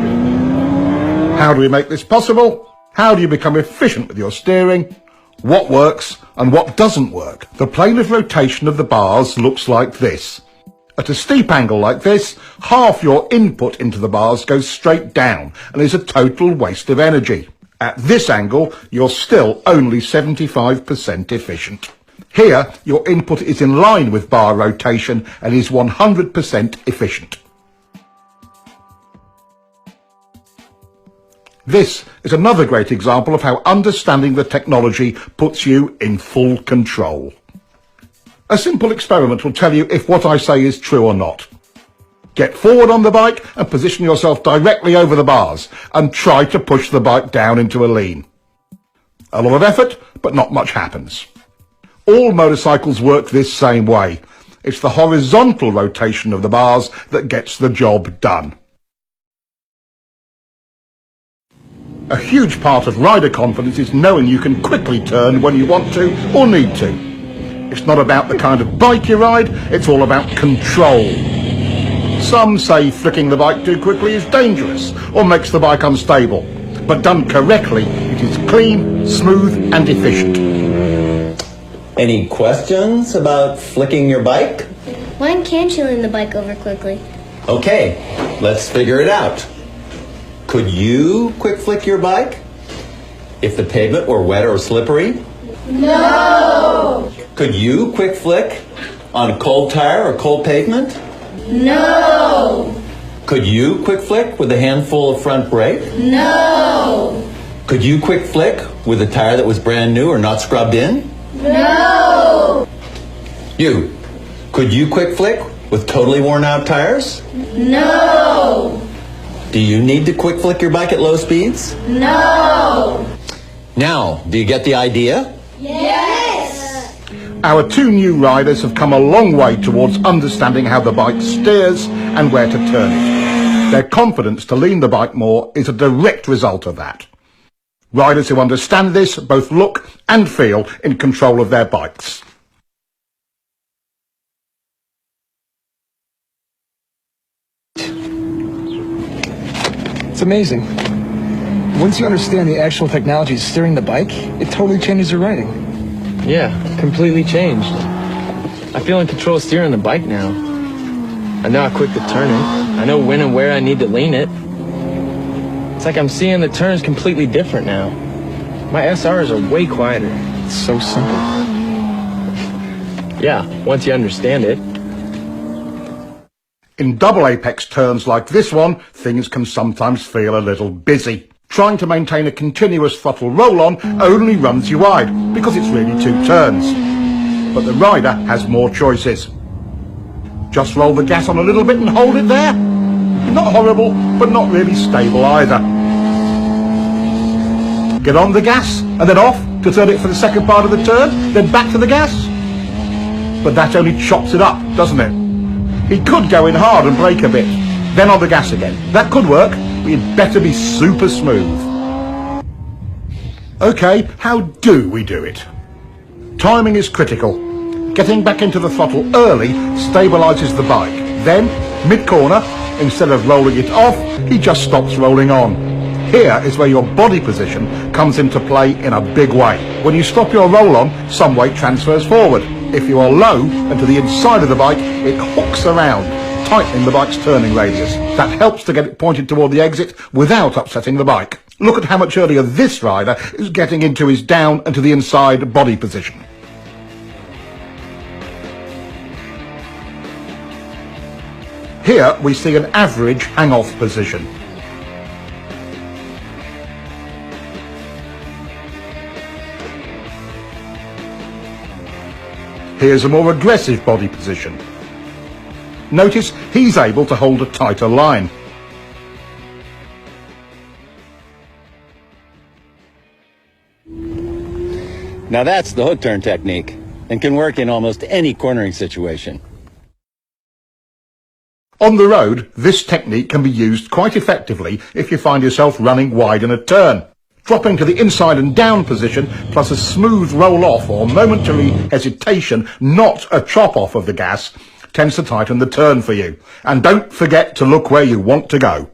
How do we make this possible? How do you become efficient with your steering? What works and what doesn't work? The plane of rotation of the bars looks like this. At a steep angle like this, half your input into the bars goes straight down and is a total waste of energy. At this angle, you're still only 75% efficient. Here, your input is in line with bar rotation and is 100% efficient. This is another great example of how understanding the technology puts you in full control. A simple experiment will tell you if what I say is true or not. Get forward on the bike and position yourself directly over the bars and try to push the bike down into a lean. A lot of effort, but not much happens. All motorcycles work this same way. It's the horizontal rotation of the bars that gets the job done. A huge part of rider confidence is knowing you can quickly turn when you want to or need to. It's not about the kind of bike you ride, it's all about control. Some say flicking the bike too quickly is dangerous or makes the bike unstable. But done correctly, it is clean, smooth and efficient. Any questions about flicking your bike? When can't you lean the bike over quickly? Okay, let's figure it out. Could you quick flick your bike if the pavement were wet or slippery? No! Could you quick flick on a cold tire or cold pavement? No! Could you quick flick with a handful of front brake? No! Could you quick flick with a tire that was brand new or not scrubbed in? No! You, could you quick flick with totally worn out tires? No! Do you need to quick flick your bike at low speeds? No! Now, do you get the idea? Yes! Our two new riders have come a long way towards understanding how the bike steers and where to turn it. Their confidence to lean the bike more is a direct result of that. Riders who understand this both look and feel in control of their bikes. It's amazing. Once you understand the actual technology steering the bike, it totally changes your riding. Yeah, completely changed. I feel in control of steering the bike now. I know how quick to turn it. I know when and where I need to lean it. It's like I'm seeing the turns completely different now. My SRs are way quieter. It's so simple. Yeah, once you understand it. In double apex turns like this one, things can sometimes feel a little busy. Trying to maintain a continuous throttle roll-on only runs you wide, because it's really 2 turns. But the rider has more choices. Just roll the gas on a little bit and hold it there. Not horrible, but not really stable either. Get on the gas, and then off to turn it for the second part of the turn, then back to the gas. But that only chops it up, doesn't it? He could go in hard and brake a bit, then on the gas again. That could work, but you'd better be super smooth. Okay, how do we do it? Timing is critical. Getting back into the throttle early stabilises the bike. Then, mid-corner, instead of rolling it off, he just stops rolling on. Here is where your body position comes into play in a big way. When you stop your roll-on, some weight transfers forward. If you are low and to the inside of the bike, it hooks around, tightening the bike's turning radius. That helps to get it pointed toward the exit without upsetting the bike. Look at how much earlier this rider is getting into his down and to the inside body position. Here we see an average hang-off position. Here's a more aggressive body position. Notice he's able to hold a tighter line. Now that's the hook turn technique, and can work in almost any cornering situation. On the road, this technique can be used quite effectively if you find yourself running wide in a turn. Dropping to the inside and down position, plus a smooth roll-off or momentary hesitation, not a chop-off of the gas, tends to tighten the turn for you. And don't forget to look where you want to go.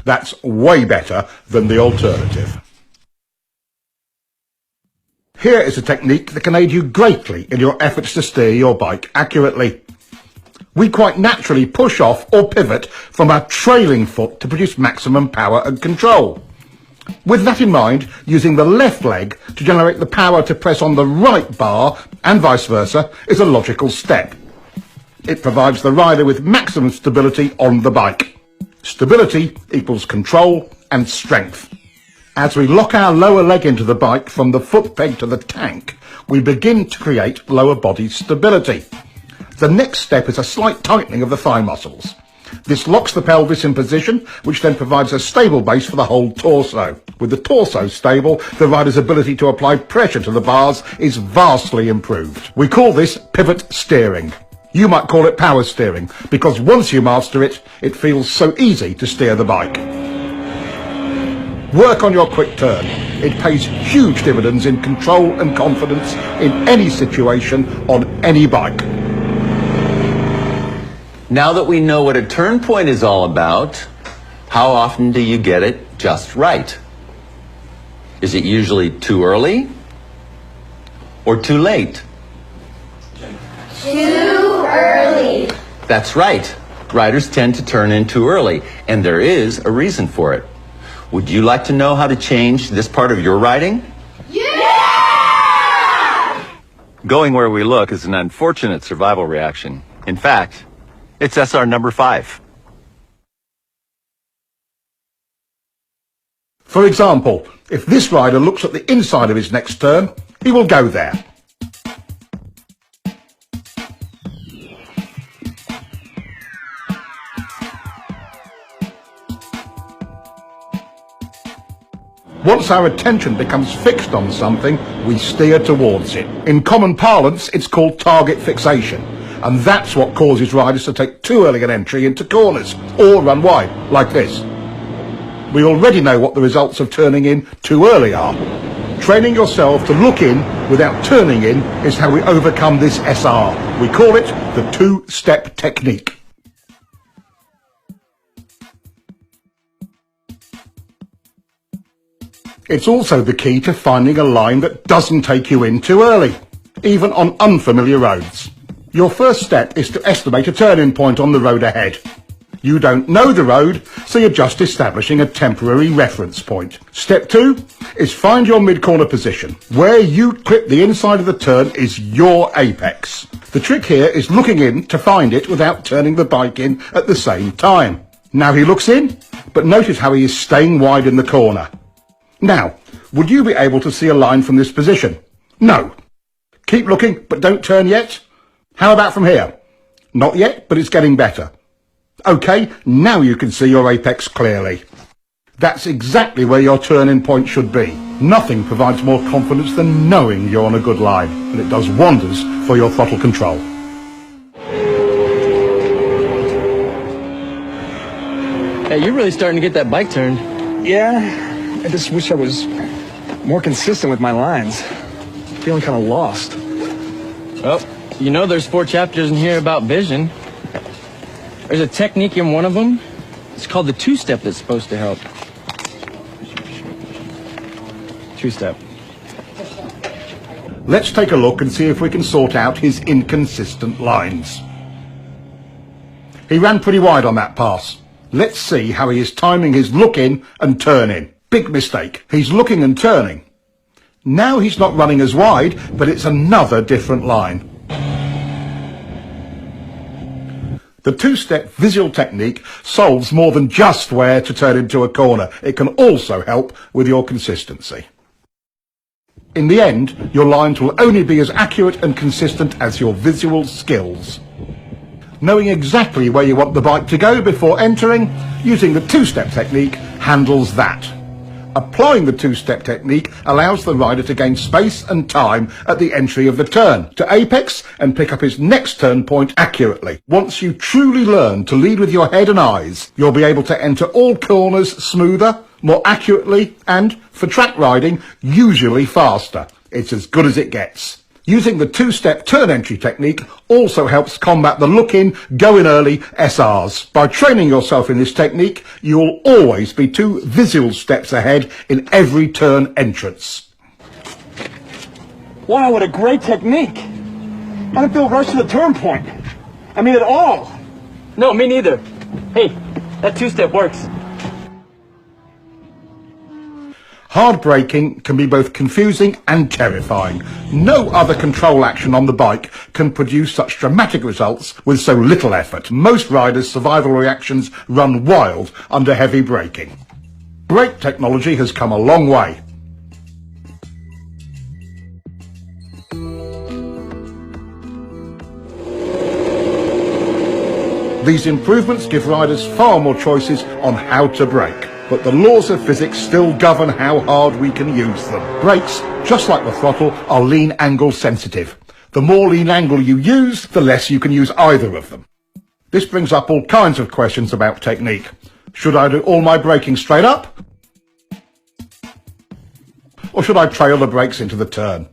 That's way better than the alternative. Here is a technique that can aid you greatly in your efforts to steer your bike accurately. We quite naturally push off or pivot from our trailing foot to produce maximum power and control. With that in mind, using the left leg to generate the power to press on the right bar and vice versa is a logical step. It provides the rider with maximum stability on the bike. Stability equals control and strength. As we lock our lower leg into the bike from the foot peg to the tank, we begin to create lower body stability. The next step is a slight tightening of the thigh muscles. This locks the pelvis in position, which then provides a stable base for the whole torso. With the torso stable, the rider's ability to apply pressure to the bars is vastly improved. We call this pivot steering. You might call it power steering, because once you master it, it feels so easy to steer the bike. Work on your quick turn. It pays huge dividends in control and confidence in any situation on any bike. Now that we know what a turn point is all about, how often do you get it just right? Is it usually too early or too late? Too early. That's right. Riders tend to turn in too early, and there is a reason for it. Would you like to know how to change this part of your riding? Yeah! Going where we look is an unfortunate survival reaction. In fact, it's SR number 5. For example, if this rider looks at the inside of his next turn, he will go there. Once our attention becomes fixed on something, we steer towards it. In common parlance, it's called target fixation. And that's what causes riders to take too early an entry into corners, or run wide, like this. We already know what the results of turning in too early are. Training yourself to look in without turning in is how we overcome this SR. We call it the two-step technique. It's also the key to finding a line that doesn't take you in too early, even on unfamiliar roads. Your first step is to estimate a turning point on the road ahead. You don't know the road, so you're just establishing a temporary reference point. Step 2 is find your mid-corner position. Where you clip the inside of the turn is your apex. The trick here is looking in to find it without turning the bike in at the same time. Now he looks in, but notice how he is staying wide in the corner. Now, would you be able to see a line from this position? No. Keep looking, but don't turn yet. How about from here? Not yet, but it's getting better. Okay, now you can see your apex clearly. That's exactly where your turning point should be. Nothing provides more confidence than knowing you're on a good line, and it does wonders for your throttle control. Hey, you're really starting to get that bike turned. Yeah, I just wish I was more consistent with my lines. Feeling kind of lost. Well, you know there's 4 chapters in here about vision. There's a technique in one of them. It's called the two-step that's supposed to help. Two-step. Let's take a look and see if we can sort out his inconsistent lines. He ran pretty wide on that pass. Let's see how he is timing his look in and turn in. Big mistake. He's looking and turning. Now he's not running as wide, but it's another different line. The two-step visual technique solves more than just where to turn into a corner. It can also help with your consistency. In the end, your lines will only be as accurate and consistent as your visual skills. Knowing exactly where you want the bike to go before entering, using the two-step technique handles that. Applying the two-step technique allows the rider to gain space and time at the entry of the turn, to apex and pick up his next turn point accurately. Once you truly learn to lead with your head and eyes, you'll be able to enter all corners smoother, more accurately, and, for track riding, usually faster. It's as good as it gets. Using the two-step turn entry technique also helps combat the look-in, go-in early SRs. By training yourself in this technique, you'll always be 2 visual steps ahead in every turn entrance. Wow, what a great technique. I don't feel rushed to the turn point. I mean, at all. No, me neither. Hey, that two-step works. Hard braking can be both confusing and terrifying. No other control action on the bike can produce such dramatic results with so little effort. Most riders' survival reactions run wild under heavy braking. Brake technology has come a long way. These improvements give riders far more choices on how to brake. But the laws of physics still govern how hard we can use them. Brakes, just like the throttle, are lean angle sensitive. The more lean angle you use, the less you can use either of them. This brings up all kinds of questions about technique. Should I do all my braking straight up? Or should I trail the brakes into the turn?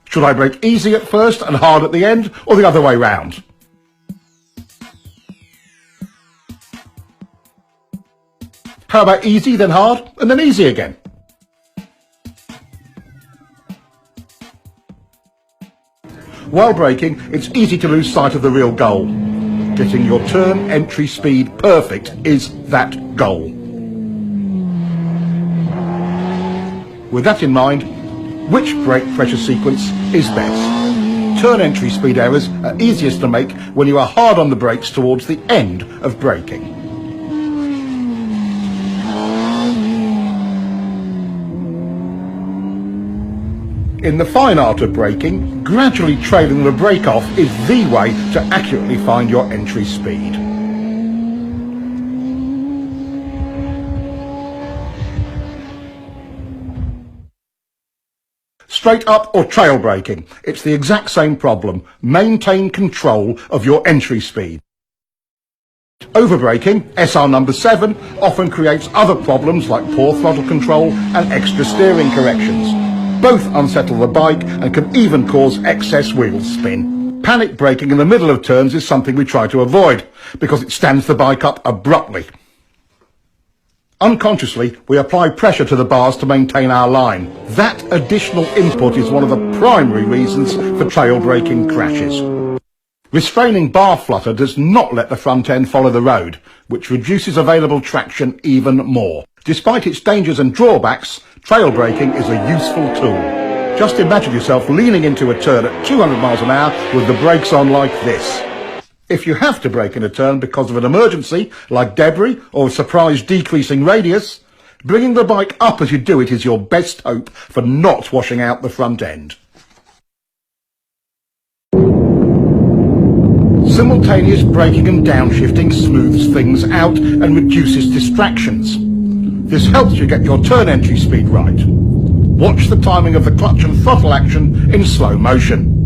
Should I brake easy at first and hard at the end, or the other way round? How about easy, then hard, and then easy again? While braking, it's easy to lose sight of the real goal. Getting your turn entry speed perfect is that goal. With that in mind, which brake pressure sequence is best? Turn entry speed errors are easiest to make when you are hard on the brakes towards the end of braking. In the fine art of braking, gradually trailing the brake off is the way to accurately find your entry speed. Straight up or trail braking, it's the exact same problem. Maintain control of your entry speed. Overbraking, SR number 7, often creates other problems like poor throttle control and extra steering corrections. Both unsettle the bike and can even cause excess wheel spin. Panic braking in the middle of turns is something we try to avoid because it stands the bike up abruptly. Unconsciously, we apply pressure to the bars to maintain our line. That additional input is one of the primary reasons for trail braking crashes. Restraining bar flutter does not let the front end follow the road, which reduces available traction even more. Despite its dangers and drawbacks, trail braking is a useful tool. Just imagine yourself leaning into a turn at 200 miles an hour with the brakes on like this. If you have to brake in a turn because of an emergency, like debris or a surprise decreasing radius, bringing the bike up as you do it is your best hope for not washing out the front end. Simultaneous braking and downshifting smooths things out and reduces distractions. This helps you get your turn entry speed right. Watch the timing of the clutch and throttle action in slow motion.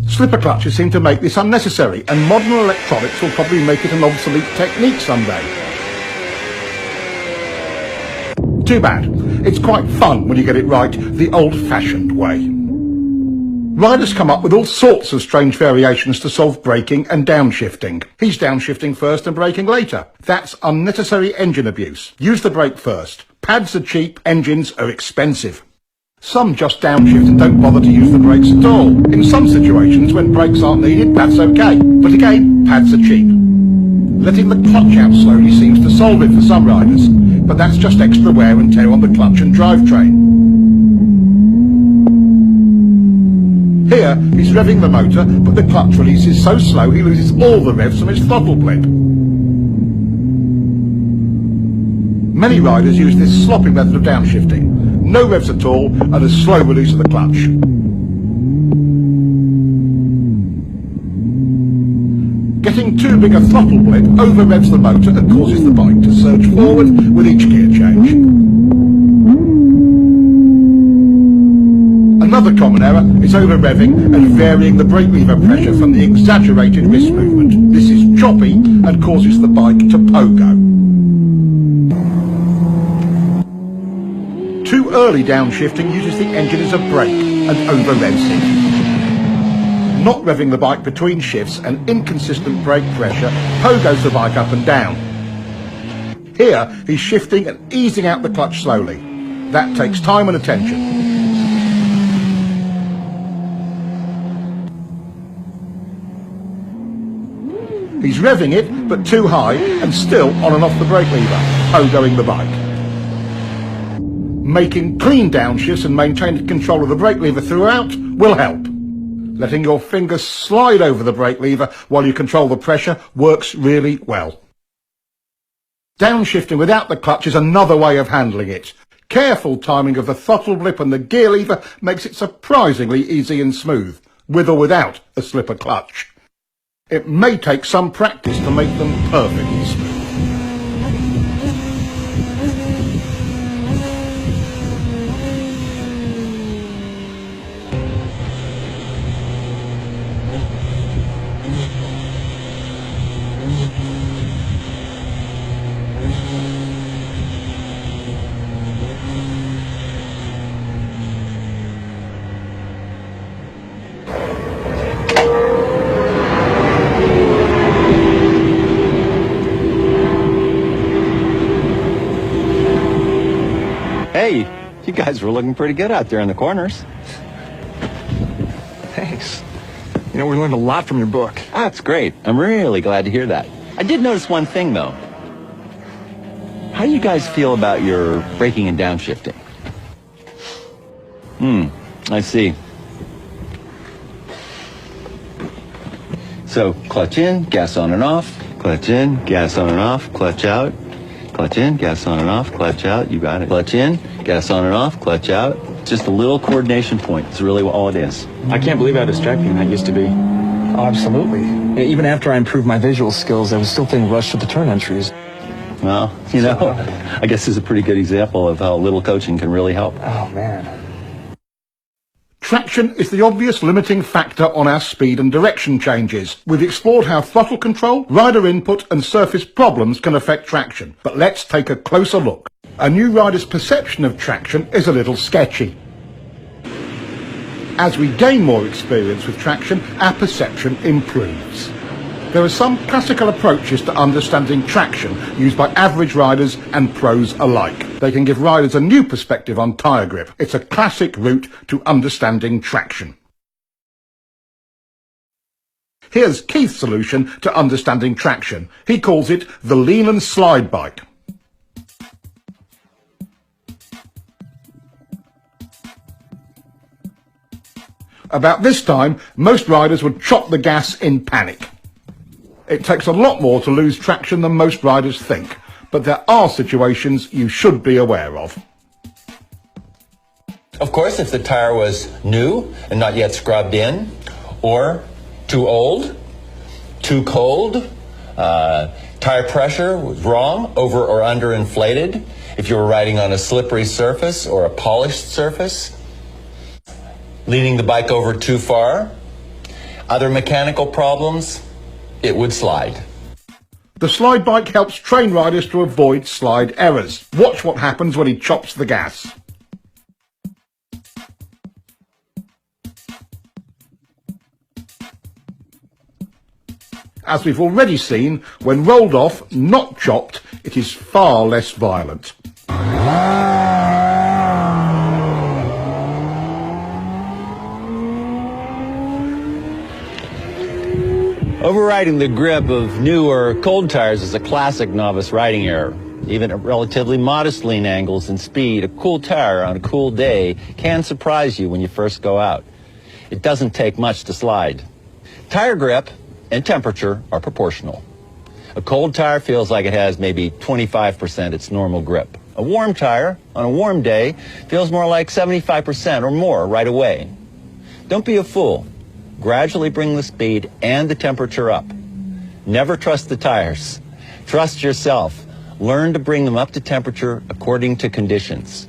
Slipper clutches seem to make this unnecessary, and modern electronics will probably make it an obsolete technique someday. Too bad. It's quite fun when you get it right the old-fashioned way. Riders come up with all sorts of strange variations to solve braking and downshifting. He's downshifting first and braking later. That's unnecessary engine abuse. Use the brake first. Pads are cheap, engines are expensive. Some just downshift and don't bother to use the brakes at all. In some situations, when brakes aren't needed, that's okay. But again, pads are cheap. Letting the clutch out slowly seems to solve it for some riders, but that's just extra wear and tear on the clutch and drivetrain. Here, he's revving the motor, but the clutch release is so slow he loses all the revs from his throttle blip. Many riders use this sloppy method of downshifting. No revs at all, and a slow release of the clutch. Getting too big a throttle blip over-revs the motor and causes the bike to surge forward with each gear change. Another common error is over-revving and varying the brake lever pressure from the exaggerated wrist movement. This is choppy and causes the bike to pogo. Too early downshifting uses the engine as a brake and over-revs it. Not revving the bike between shifts and inconsistent brake pressure pogos the bike up and down. Here, he's shifting and easing out the clutch slowly. That takes time and attention. He's revving it, but too high, and still on and off the brake lever, pogoing the bike. Making clean downshifts and maintaining control of the brake lever throughout will help. Letting your fingers slide over the brake lever while you control the pressure works really well. Downshifting without the clutch is another way of handling it. Careful timing of the throttle blip and the gear lever makes it surprisingly easy and smooth, with or without a slipper clutch. It may take some practice to make them perfectly smooth. Hey, you guys were looking pretty good out there in the corners. Thanks. You know, we learned a lot from your book. That's great. I'm really glad to hear that. I did notice one thing, though. How do you guys feel about your braking and downshifting? I see. So, clutch in, gas on and off. Clutch in, gas on and off, clutch out. Clutch in, gas on and off, clutch out. You got it. Clutch in, gas on and off, clutch out. Just a little coordination point. It's really all it is. I can't believe how distracting that used to be. Oh, absolutely. Even after I improved my visual skills, I was still feeling rushed with the turn entries. Well, you know, I guess this is a pretty good example of how little coaching can really help. Oh, man. Traction is the obvious limiting factor on our speed and direction changes. We've explored how throttle control, rider input and surface problems can affect traction. But let's take a closer look. A new rider's perception of traction is a little sketchy. As we gain more experience with traction, our perception improves. There are some classical approaches to understanding traction used by average riders and pros alike. They can give riders a new perspective on tyre grip. It's a classic route to understanding traction. Here's Keith's solution to understanding traction. He calls it the lean and slide bike. About this time, most riders would chop the gas in panic. It takes a lot more to lose traction than most riders think, but there are situations you should be aware of. Of course, if the tire was new and not yet scrubbed in, or too old, too cold, tire pressure was wrong, over or under inflated, if you were riding on a slippery surface or a polished surface, leaning the bike over too far, other mechanical problems, it would slide. The slide bike helps train riders to avoid slide errors. Watch what happens when he chops the gas. As we've already seen, when rolled off, not chopped, it is far less violent. Overriding the grip of new or cold tires is a classic novice riding error. Even at relatively modest lean angles and speed, a cool tire on a cool day can surprise you when you first go out. It doesn't take much to slide. Tire grip and temperature are proportional. A cold tire feels like it has maybe 25% its normal grip. A warm tire on a warm day feels more like 75% or more right away. Don't be a fool. Gradually bring the speed and the temperature up. Never trust the tires. Trust yourself. Learn to bring them up to temperature according to conditions.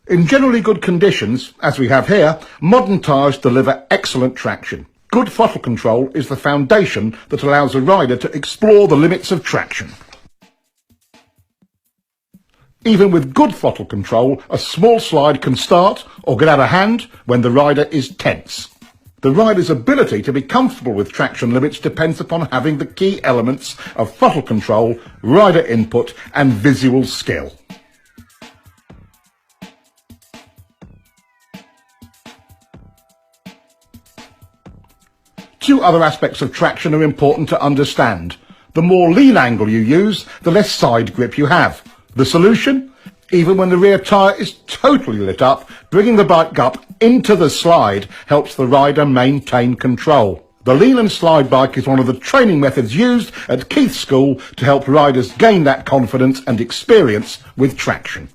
In generally good conditions, as we have here, modern tyres deliver excellent traction. Good throttle control is the foundation that allows a rider to explore the limits of traction. Even with good throttle control, a small slide can start or get out of hand when the rider is tense. The rider's ability to be comfortable with traction limits depends upon having the key elements of throttle control, rider input and visual skill. Two other aspects of traction are important to understand. The more lean angle you use, the less side grip you have. The solution? Even when the rear tyre is totally lit up, bringing the bike up into the slide helps the rider maintain control. The lean and slide bike is one of the training methods used at Keith's school to help riders gain that confidence and experience with traction.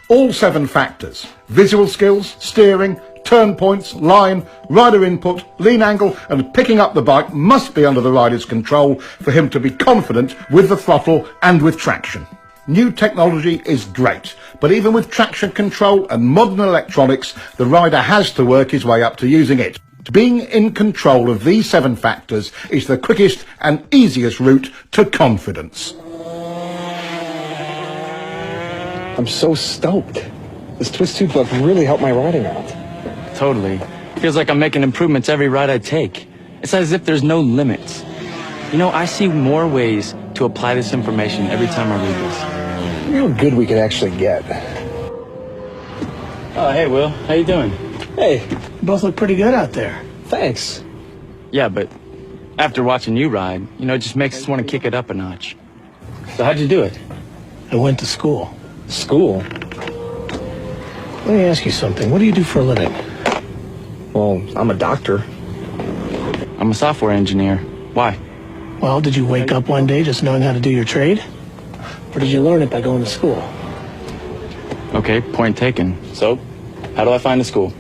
All 7 factors, visual skills, steering, turn points, line, rider input, lean angle and picking up the bike must be under the rider's control for him to be confident with the throttle and with traction. New technology is great, but even with traction control and modern electronics, the rider has to work his way up to using it. Being in control of these 7 factors is the quickest and easiest route to confidence. I'm so stoked. This twist tube book really helped my riding out. Totally. Feels like I'm making improvements every ride I take. It's as if there's no limits. You know, I see more ways to apply this information every time I read this. You know how good we could actually get. Oh, hey, Will. How you doing? Hey. You both look pretty good out there. Thanks. Yeah, but after watching you ride, you know, it just makes us want to kick it up a notch. So how'd you do it? I went to school. School? Let me ask you something. What do you do for a living? Well, I'm a doctor. I'm a software engineer. Why? Well, did you wake up one day just knowing how to do your trade? Or did you learn it by going to school? Okay, point taken. So, how do I find a school?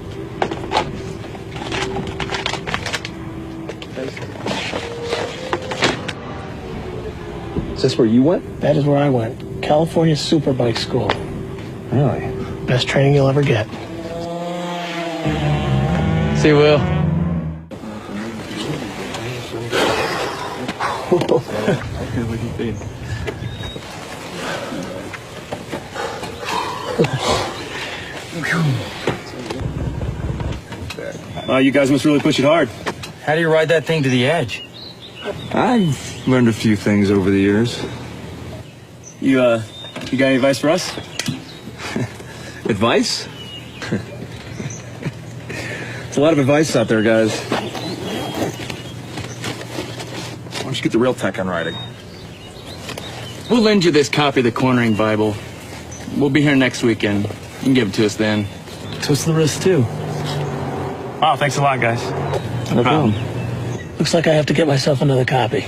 Is this where you went? That is where I went. California Superbike School. Really? Best training you'll ever get. See you, Will. You guys must really push it hard. How do you ride that thing to the edge? I've learned a few things over the years. You got any advice for us? Advice? There's a lot of advice out there, guys. Why don't you get the real tech on riding? We'll lend you this copy of the Cornering Bible. We'll be here next weekend. You can give it to us then. Twist the wrist, too. Wow, thanks a lot, guys. No problem. Looks like I have to get myself another copy.